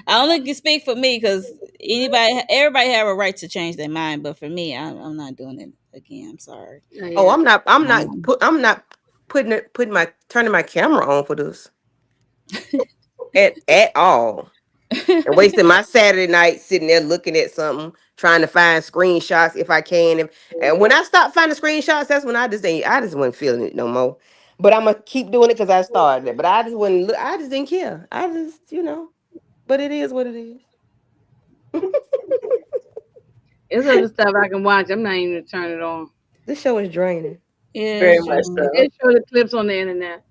I only can speak for me because everybody have a right to change their mind. But for me, I'm not doing it again. I'm sorry. Oh, Oh, yeah. Um, I'm not putting my turning my camera on for this at all. And wasting my Saturday night sitting there looking at something, trying to find screenshots if I can. And when I stop finding screenshots, that's when I just wasn't feeling it no more. But I'm gonna keep doing it because I started it. But I just wouldn't. I just didn't care. I just, But it is what it is. There's other stuff I can watch. I'm not even gonna turn it on. This show is draining. yeah, Very it's much true. They so. show the clips on the internet.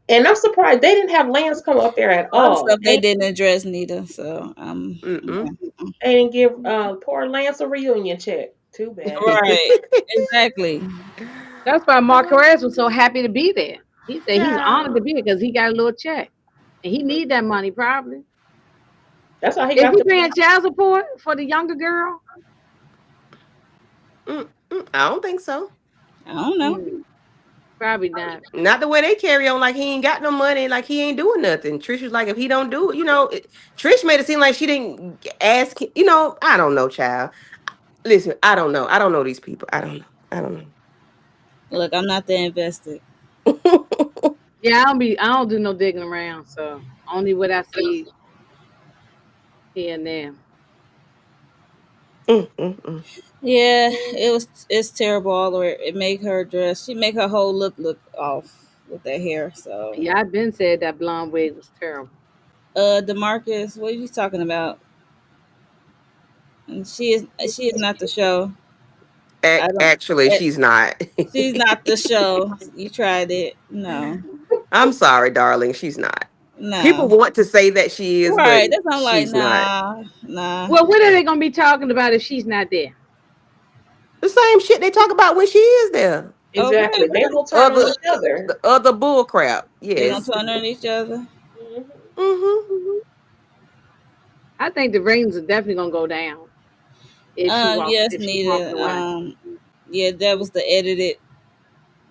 And I'm surprised they didn't have Lance come up there at A lot of all. stuff they didn't address neither. So Mm-mm. yeah. They didn't give poor Lance a reunion check. Too bad. Right, exactly. That's why Marquez was so happy to be there. He said he's honored to Child. be there because he got a little check, and he need that money probably. That's how he Is got he the. paying child support for the younger girl? I don't think so. I don't know. Mm, probably not. Not the way they carry on, like he ain't got no money, like he ain't doing nothing. Trish was like, if he don't do it, Trish made it seem like she didn't ask. I don't know, child. Listen, I don't know. I don't know these people. I don't know. I don't Look, I'm not that invested. know. Yeah, I don't do no digging around. So only what I see here and there. Mm, mm, mm. Yeah, it's terrible all the way. It make her dress. She make her whole look off with that hair. So, Yeah, I've been said that blonde wig was terrible. Demarcus, what are you talking about? And she is not the show. I don't. Actually, It, she's not. she's not the show. You tried it. No, I'm sorry, darling. She's not. People no. want to say that she is, but Right. That's I'm like, she's not. nah, nah. Well, what are they gonna be talking about if she's not there? The same shit they talk about when she is there. Exactly. Okay. They will turn on Other each other. the other bull crap. They gonna Yes. turn on each other. Hmm. Mm-hmm. I think the ratings are definitely gonna go down Yes, if she walks needed. away. Yeah, that was the edited.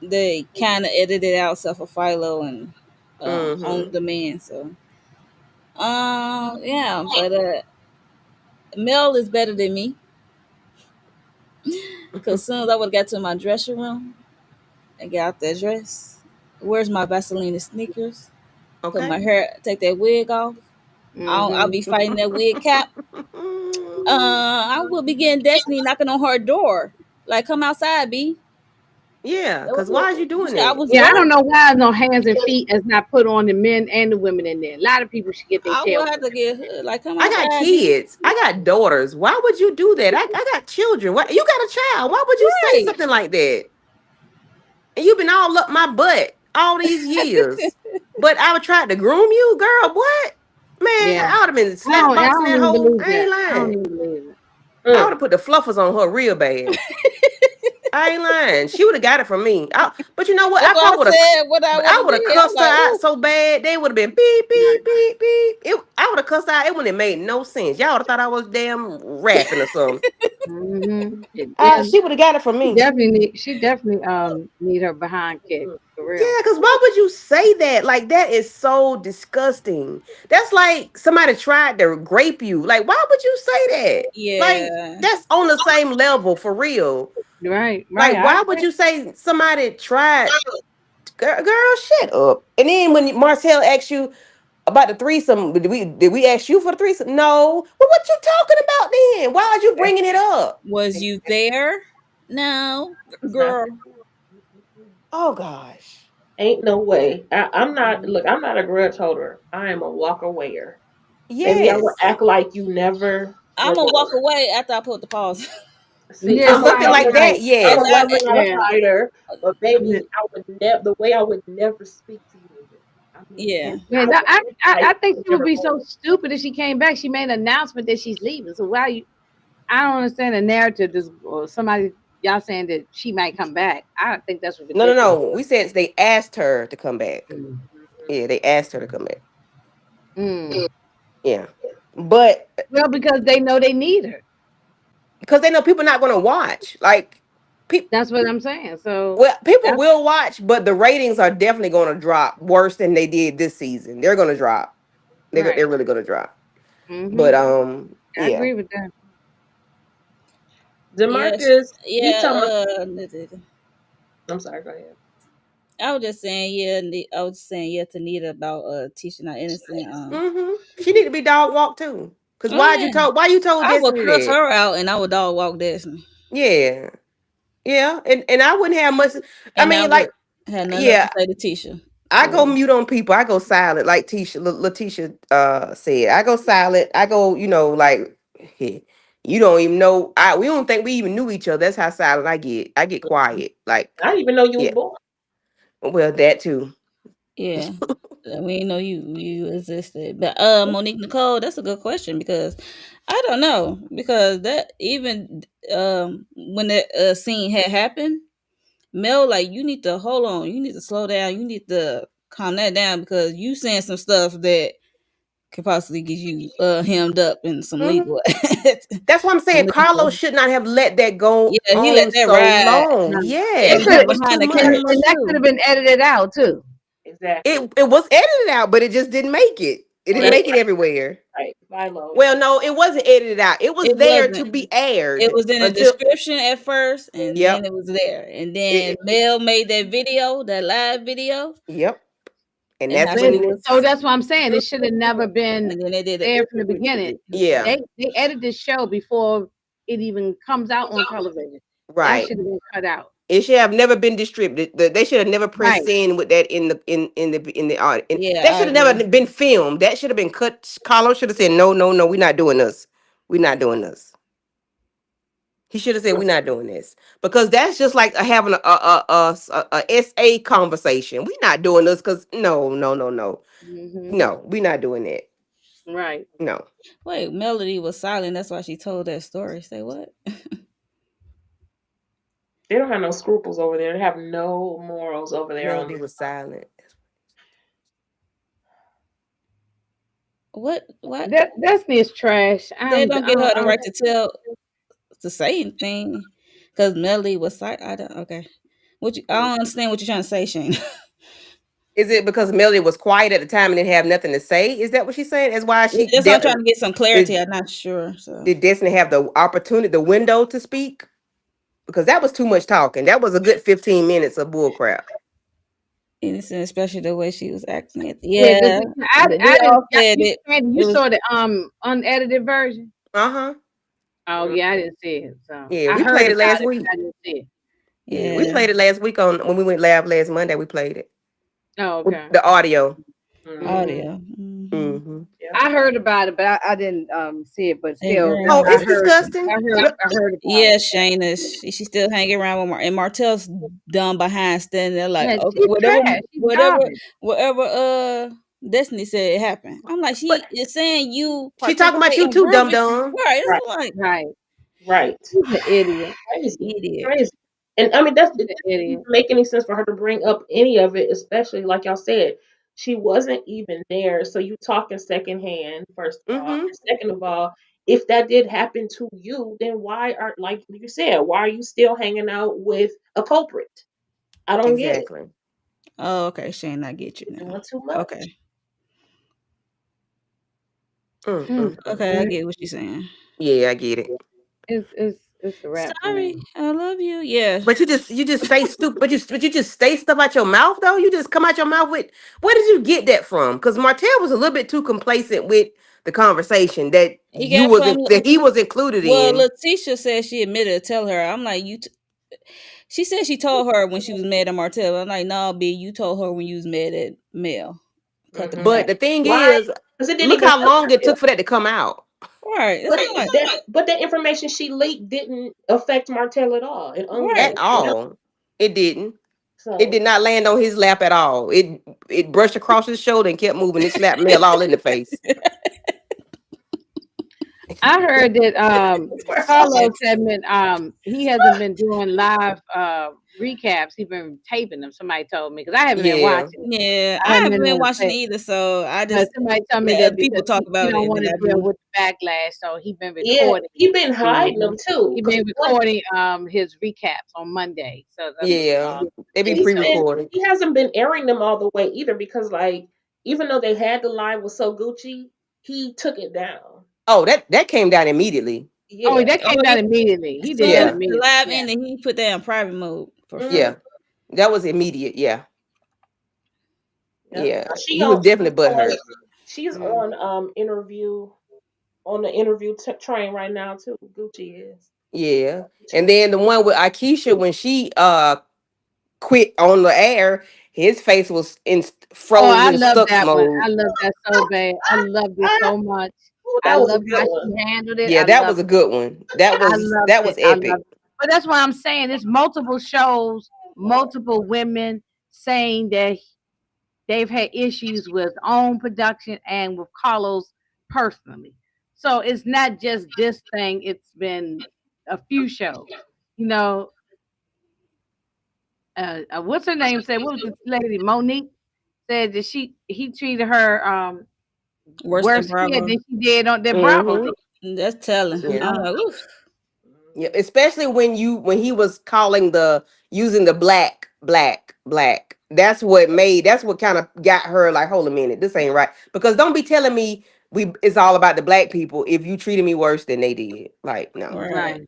They kind of edited out stuff of Philo and on Mm-hmm. demand. So, yeah, but Mel is better than me because soon as I would have got to my dressing room and get out that dress, where's my Vaseline sneakers? Put Okay. my hair, take that wig off. I'll Hmm. be fighting that wig cap. I will be getting Destiny knocking on her door. Like, come outside, B. Yeah, because why is you You doing said I that? was Yeah, I drunk. don't know why no hands and feet is not put on the men and the women in there. A lot of people should get their I tail will have to clipped. get hood. Like, come I got outside, B. kids. I got daughters. Why would you do that? I got children. What you got a child? Why would you say Right. something like that? And you've been all up my butt all these years. But I would try to groom you, girl. What? Man, Yeah, I would have been I slap boxing don't that even whole. believe I ain't that. I don't lying. even believe it. I would Mm. have put the fluffers on her real bad. I ain't lying. She would have got it from me. But you know what? That's I what I probably would have. said. What I But would I have would have did. I'm cussed her like, out ooh. so bad they would have been beep beep beep beep. I would have cussed her out. It wouldn't have made no sense. Y'all would have thought I was damn rapping or something. Yeah, She would have got it from me. she definitely need her behind kicked for real. Yeah, because why would you say that? Like that is so disgusting. That's like somebody tried to grape you. Like, why would you say that? Like, Yeah. that's on the same level for real. Right, right. Like, I why would agree. you say somebody tried? Girl, shut up. And then when Martell asked you about the threesome, did we ask you for the threesome? No. Well, what you talking about then? Why are you bringing it up? Was you there? No, girl. Exactly. Oh gosh. Ain't no way. I'm not. Look, I'm not a grudge holder. I am a walk awayer. Baby, I will Yes. act like you never I'm were gonna walk there. away after I put the pause. See, Yeah, So I'm a something right, like lover. that, right. I'm And a yes. I, lover, not a Yeah. fighter. But Yeah. baby, I would never. The way I would never speak to you again. I mean, yeah, and Yeah, I no, would fight I think and she would never be go. so stupid if she came back. She made an announcement that she's leaving. So why you? I don't understand the narrative. This or somebody y'all saying that she might come back. I think that's No, no, ridiculous. no. We said they asked her to come back. Mm. Yeah, they asked her to come back. Mm. Yeah. But Well, because they know they need her. because they know people not gonna watch. Like people That's what I'm saying. So well, people that's will watch, but the ratings are definitely gonna drop worse than they did this season. They're gonna drop. They're right. really gonna drop. Hmm. But I yeah. agree with that. yes, Demarcus, he yeah. talking about. I'm sorry. Go ahead. I was just saying, yeah. I was saying, yeah, to Nita about teaching our innocent. She need to be dog walked too. Cause Oh yeah, why you told I would Destiny curse that? her out, and I would dog walk Destiny, Yeah. Yeah. And I wouldn't have much I and I mean, would like, have nothing else to yeah, say to Tisha. I For go real. mute on people. I go silent, like Letitia said. I go silent. I go, like you don't even know. We don't think we even knew each other. That's how silent I get. I get quiet. Like, I didn't even know you was yeah. born. Well, that too. Yeah. We didn't know you existed. But Monique Nicole, that's a good question because I don't know. Because that even when that scene had happened, Mel, like, you need to hold on, you need to slow down, you need to calm that down because you saying some stuff that could possibly get you hemmed up in some Hmm. legal That's what I'm some saying. Carlos legal. should not have let that go Yeah, he let on that so ride long. No. and It Yes, could that get was too behind the and, camera and much. that could too. have been edited out too. Exactly. It was edited out, but it just didn't make it. It Oh, didn't that's It make it everywhere. right. Philo. Well, no, it wasn't edited out. It was it there to wasn't. be It aired was in the until. description at first, and then Yep. it was there. And then It, Mel made that video, that live video, yep. And and that's how she But when. was, so that's what I'm saying. It should have never been and then they did it. there from the beginning. Yeah. They edit this show before it even comes out on television. That Right. should have been cut out. It should have never been distributed. They should have never pressed Right. in with that in the audio. And Yeah, that I should have never agree. been filmed. That should have been cut. Carlos should have said, "No, no, no, we're not doing this. We're not doing this." He should have said, "We're not doing this," because that's just like having a SA conversation. We're not doing this because no, no, no, no, Hmm. no, we're not doing that. Right. No, Wait, Melody was silent. That's why she told that story. Say what? They don't have no scruples over there. They have no morals over there on Melody this. was silent. What? What? That Destiny is trash. They don't give her the I'm right to tell to say anything because Melody was silent. I don't. Okay. I don't understand what you're trying to say, Shane. Is it because Melody was quiet at the time and didn't have nothing to say? Is that what she's saying? Is why she That's why I'm trying to get some clarity. did, I'm not sure. So did Destiny have the opportunity, the window to speak? Because that was too much talking. That was a good 15 minutes of bull crap. innocent, especially the way she was acting. Yeah, because Yeah, we I didn't. all said it. You It was. saw the unedited version. Uh-huh. Oh yeah, I didn't see it. So Yeah, I we heard played it about last it, week. but I didn't see it. Yeah, we Yeah. played it last week on when we went live last Monday. We played it Oh with okay. the audio. Mm. Audio. Hmm. Hmm. Yeah. I heard about it, but I didn't see it. But And still, girl, Oh, I it's heard. disgusting. I heard about yeah, it. Shayna, she still hanging around with and Martell's dumb behind standing there like, Yeah, okay, she's whatever, trash. She's whatever, garbage. whatever. Destiny said it happened. I'm like, But she is saying you she talking about participate you in too, dum grooming, dum. right? It's Right. like Right. Right. She's an idiot. Crazy. idiot. Crazy. And I mean, it She's an doesn't even idiot. make any sense for her to bring up any of it, especially like y'all said, she wasn't even there. So you talking secondhand, first of all. Mm-hmm. And second of all, if that did happen to you, then why are, like you said, why are you still hanging out with a culprit? I don't get it. Exactly. Oh, okay, Shane, I get you You're now. doing too much. Okay, Mm, okay, I Mm. mm. get what you're saying. Yeah, I get it. It's a wrap for Sorry, me. I love you. Yeah, But you just say stupid. But you just say stuff out your mouth though. You just come out your mouth with. Where did you get that from? Because Martell was a little bit too complacent with the conversation that he got from. that he was included Well, in. Letitia said she admitted to tell her. I'm like, she said she told her when she was mad at Martell. I'm like, no, B, you told her when you was mad at Mel. Cut the Hmm crap. But the thing Why? is, Because it didn't look even how hurt long it Martell. took for that to come out. Right. That's But what I'm like. that information she leaked didn't affect Martell at all. It only Right. At affected her. all. It didn't. It So did not land on his lap at all. It brushed across his shoulder and kept moving. It slapped Mel all in the face. I heard that that's where I saw Carlos had been he hasn't been doing live recaps. He's been taping them. Somebody told me because I haven't been Yeah. watching it. Yeah, I I haven't haven't been been able to watching say. either, so I But just somebody told me let that other because people talk he about don't it, and want then to I deal do. with the backlash, so he been Yeah, recording. he been hiding them too. He Cause been what recording his recaps on Monday. So Yeah. They be and pre-recorded. he hasn't been airing them all the way either because like even though they had the live was so Gucci, he took it down. Oh, that came down immediately. oh, Yeah. that Oh came yeah, down immediately. He as did soon that as Yeah. the immediately. live Yeah. ended, he put that in private mode for Mm-hmm. sure. Yeah. That was immediate. Yeah. Yep. Yeah. Now she He was on definitely butthurt. she's Mm. on interview on the interview train right now too. Gucci is. Yeah. And Gucci. then the one with Akeisha when she quit on the air, his face was in Oh, I frozen love stuck that one. mode. I love that so bad. I loved it so much. Ooh, I that was a loved good how one. she handled it. Yeah, I that was loved a good one. I loved That it. was I epic. loved it. But that's why I'm saying it's multiple shows, multiple women saying that they've had issues with own production and with Carlos personally. So it's not just this thing, it's been a few shows. You know, what's her name said, what was the lady? Monique said that he treated her Worse than worse here Bravo. than she did on than Bravo Mm-hmm. did. That's telling. Yeah. I'm like, oof. Yeah. Especially when he was calling the using the black. That's what kind of got her like, hold a minute, this ain't right. Because don't be telling me it's all about the black people if you treated me worse than they did. Like, no. Right. Right.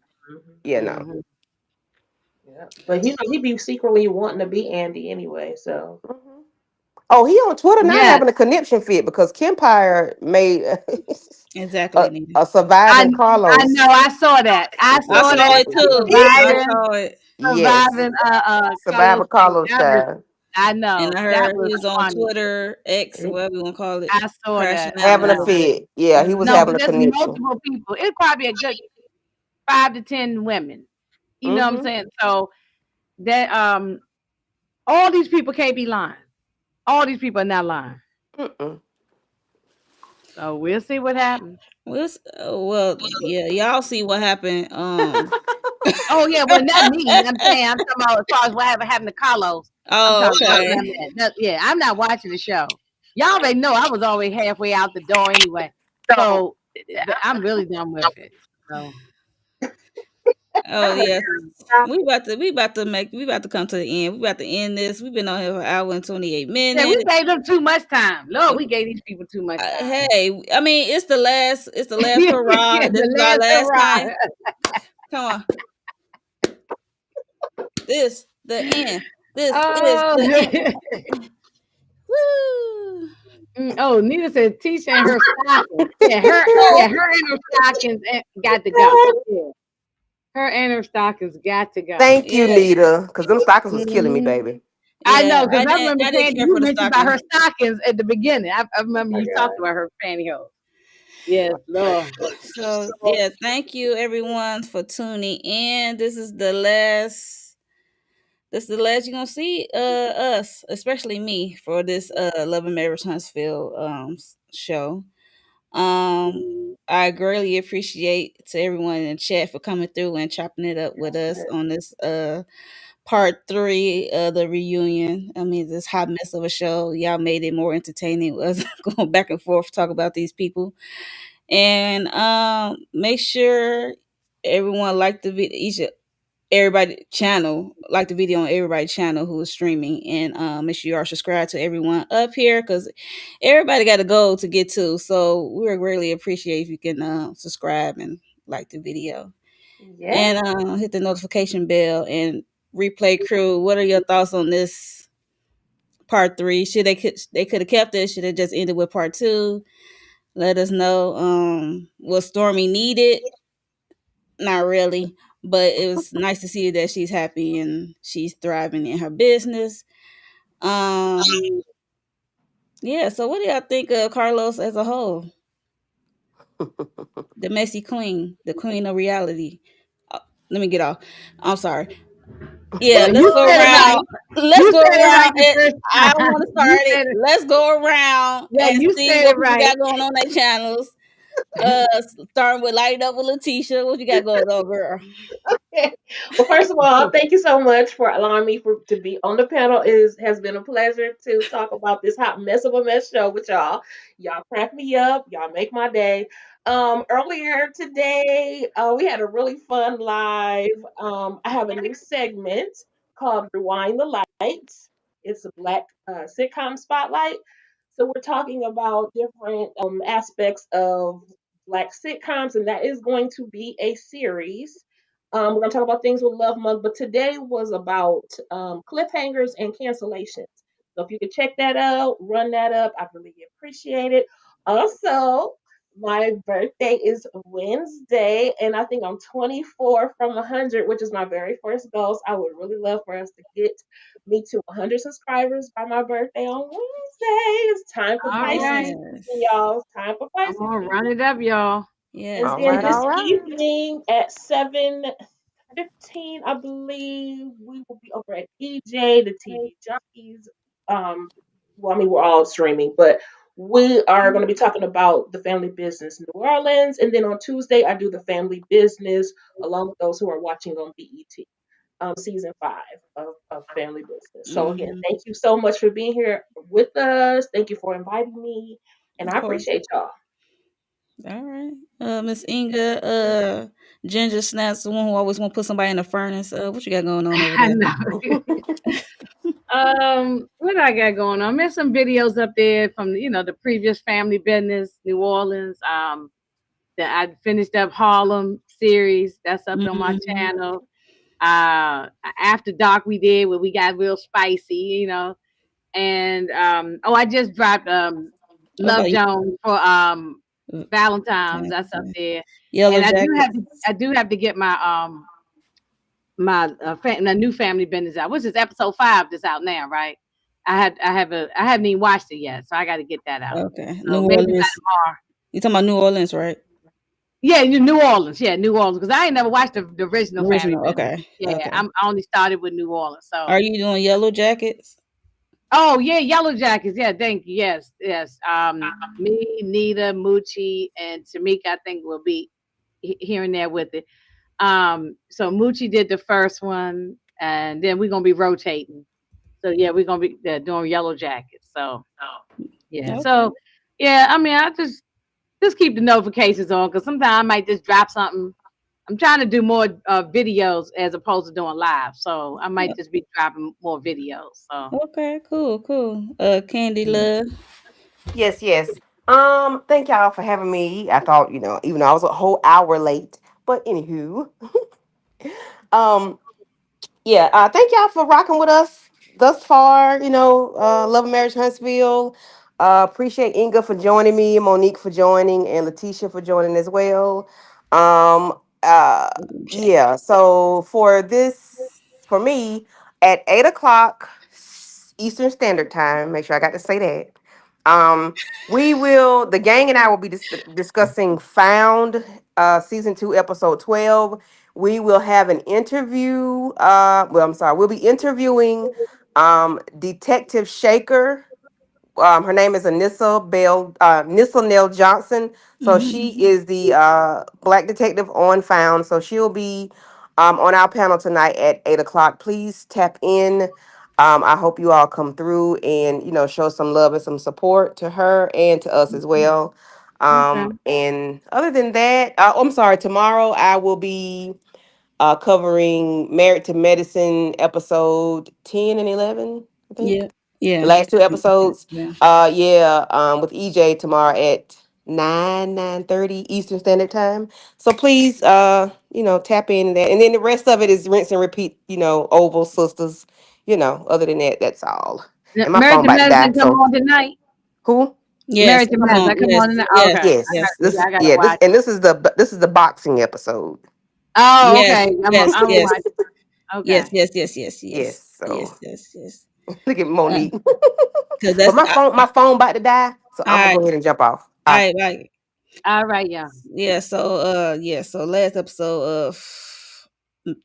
Yeah, no. Hmm. Yeah. But you know, he be secretly wanting to be Andy anyway, so Mhm. Oh, he on Twitter now Yes. having a conniption fit because Kempire made Exactly, Nina. a I surviving I Carlos. know. I saw that. I I saw saw that it too. I surviving saw it, Yes, Carlos survivor thing. Carlos That was child I and know I that heard was he was on funny. Twitter, X, or whatever you want to call it, I saw crashing that. out I and having a know. everything. fit. Yeah, he was No, Hmm. but having a there's conniption. multiple people. It's probably a good 5 to 10 women. You know what I'm Mm-hmm. saying? So that all these people can't be lying. All these people are not lying. Mm-mm. So we'll see what happens. Well, yeah, y'all see what happened. Oh yeah, well not me. I'm saying I'm talking about as far as what happened to Carlos. I'm Oh, talking about okay. yeah, I'm not watching the show. Y'all already know I was always halfway out the door anyway. So I'm really done with it. So Oh yes, yeah. we about to come to the end. We about to end this. We've been on here for an hour and 28 yeah, we minutes. gave them too much time. Lord, we gave these people too much time. Hey, I mean it's the last hurrah. Yeah, This the is our last last hurrah. time. Come on, this the end. This is Oh, the end. Woo! oh, Nita said Tisha and her stockings. Her and her stockings got to go. Yeah, her and her stockings got to go. Thank you, Yeah, Nita, because them stockings was killing me, Mhm. baby. I yeah. know, because I remember I didn't Candy, care you for the mentioned about stocking. her stockings at the beginning. I Oh remember my you talked about her pantyhose. Yes, Lord. So yeah, thank you everyone for tuning in. This is the last you're gonna see us, especially me, for this Love and Marriage Huntsville show. I greatly appreciate to everyone in the chat for coming through and chopping it up with us on this part three of the reunion. I mean, this hot mess of a show. Y'all made it more entertaining with us going back and forth talk about these people. And make sure everyone like the video, everybody channel, like the video on everybody channel who is streaming, and make sure you are subscribed to everyone up here because everybody got a goal to get to. So we would greatly appreciate if you can subscribe and like the video Yeah. and hit the notification bell. And replay crew, what are your thoughts on this part three? They could have kept it? Should have just ended with part two? Let us know. What Stormy needed? Not really, but it was nice to see that she's happy and she's thriving in her business. Um, yeah. So, what do y'all think of Carlos as a whole? The messy queen, the queen of reality. Uh, Let me get off. I'm sorry. Yeah, Well, let's you go said it around. right. Let's You go said it around. right the first I don't want time. to You start it. said it. Let's go around Yeah, and you see said what it people right. got going on their channels. Starting with Light Up with Letitia. What you got going on, girl? Well, first of all, thank you so much for allowing me to be on the panel. It has been a pleasure to talk about this hot mess of a mess show with y'all. Y'all crack me up. Y'all make my day. Earlier today, we had a really fun live. I have a new segment called Rewind the Lights. It's a black sitcom spotlight. So we're talking about different aspects of black sitcoms, and that is going to be a series. We're going to talk about things with Love Month, but today was about cliffhangers and cancellations. So if you could check that out, run that up, I'd really appreciate it. Also, my birthday is Wednesday, and I think I'm 24 from 100, which is my very first goal. So I would really love for us to get me to 100 subscribers by my birthday on Wednesday. It's time for All Pisces right. season, Yes. y'all. It's time for I'm Pisces gonna run season. it up, y'all. And Yes. All then right, this Yes. all right. evening at 7:15, I believe, we will be over at EJ, the TV Jockeys. Well, I mean, we're all streaming, but we are going to be talking about the family business New Orleans. And then on Tuesday, I do the family business along with those who are watching on BET, season 5 of Family Business. So, again, Hmm. thank you so much for being here with us. Thank you for inviting me. And Of I course. appreciate y'all. All right. Miss Inga, Ginger Snaps, the one who always want to put somebody in the furnace. What you got going on over I there? know. What I got going on? There's some videos up there from the previous family business, New Orleans. That I finished up Harlem series. That's up on my Hmm. channel. After Dark we did where we got real spicy, and I just dropped What Love about Jones for you? Valentine's. That's up there, Yellow and Jackets? I do have to get my new family business out. Which is episode 5 that's out now, right? I haven't even watched it yet, so I got to get that out. Okay. So New maybe by Orleans. tomorrow. You talking about New Orleans, right? Yeah, New Orleans. Yeah, New Orleans. Because I ain't never watched the original family Original. business. Okay. Yeah, Okay. I only started with New Orleans. So, Are you doing Yellow Jackets? oh yeah, Yellow Jackets. Yeah, thank you. Yes, yes. Me, Nita, Moochie, and Tamika, I think will be here and there with it. So Moochie did the first one, and then we're gonna be rotating. So yeah, we're gonna be doing Yellow Jackets. So yeah, Okay. so yeah, I mean, I just keep the notifications on because sometimes I might just drop something. I'm trying to do more videos as opposed to doing live, so I might just be dropping more videos. So Okay. Cool. Cool. Candy Love. Yes, yes. Thank y'all for having me. I thought, even though I was a whole hour late, but anywho, um, yeah, thank y'all for rocking with us thus far. Love and Marriage Huntsville. Appreciate Inga for joining me, Monique for joining, and Letitia for joining as well. Um, uh, Check. yeah. So for me, at 8 o'clock Eastern Standard Time. Make sure I got to say that. The gang and I will be discussing Found, season 2, episode 12. We will have an interview. I'm sorry, we'll be interviewing Detective Shaker. Her name is Anissa Nell Johnson. So she Hmm. is the black detective on Found. So she'll be on our panel tonight at 8 o'clock. Please tap in. I hope you all come through and show some love and some support to her and to us as well. okay, And other than that, I'm sorry. Tomorrow I will be covering Married to Medicine episode 10 and 11. I think Yeah. Yeah. the last two episodes. Yeah. Yeah, with EJ tomorrow at 9:30 Eastern Standard Time. So please, tap in that, and then the rest of it is rinse and repeat. Oval Sisters. Other than that, that's all. And my Married phone to about to die. Medicine come So on tonight. who? Yes. Married to Come Medicine, on. I come Yes. on tonight. Oh, Yes. okay, Yes. Yes, yeah, I gotta this watch. this is the boxing episode. Oh, Yes. okay, Yes. I'm Yes. watching. Yes. Okay, Yes. Yes. Yes. Yes, Yes. so Yes. Yes. Yes. look at Monique. Because But that's my phone about to die, so I'm gonna I. go ahead and jump off. I. All right, yeah. So last episode of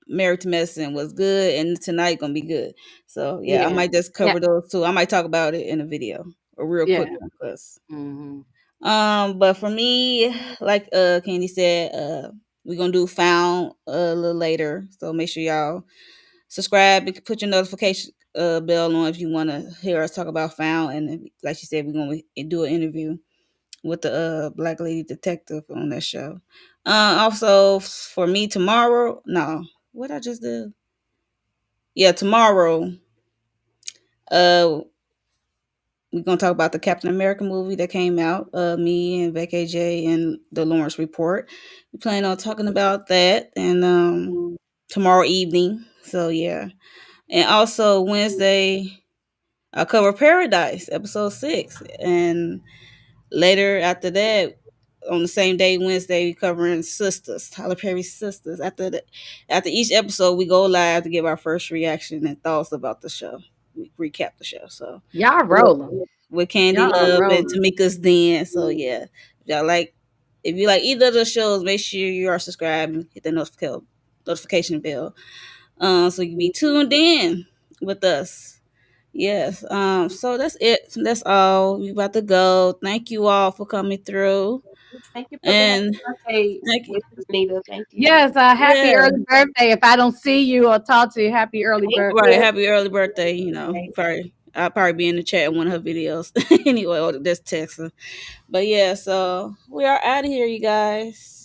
Married to Medicine was good, and tonight gonna be good. So yeah, I Yeah. might just Yeah. cover those two. I might talk about it in a video, a real quick Yeah. one, cause Hmm. but for me, like Candy said, we're gonna do found a little later. So make sure y'all subscribe and put your notification bell on if you want to hear us talk about found. And like she said, we're gonna do an interview with the black lady detective on that show. Also for me tomorrow, no, what I just did? Yeah, tomorrow. Uh, we're gonna talk about the Captain America movie that came out. Me and Becky J and the Lawrence Report. We plan on talking about that and tomorrow evening. So yeah, and also Wednesday, I'll cover Paradise episode 6, and later after that, on the same day, Wednesday, we covering Sisters, Tyler Perry's Sisters. After each episode, we go live to give our first reaction and thoughts about the show. We recap the show. So Y'all with, rolling. with Candy Y'all are Love and rolling. Tamika's Den. So yeah, if you like either of the shows, make sure you are subscribed and hit the notification bell. So you can be tuned in with us. Yes. So that's it. That's all. We about to go. Thank you all for coming through. Thank you for the happy And birthday thank you. wishes, Nita. Thank you. Yes, happy Yeah. early birthday. If I don't see you or talk to you, happy early Thank Right. birthday. you. Happy early birthday. I'll probably be in the chat in one of her videos. Anyway, or just text her. But yeah, so we are out of here, you guys.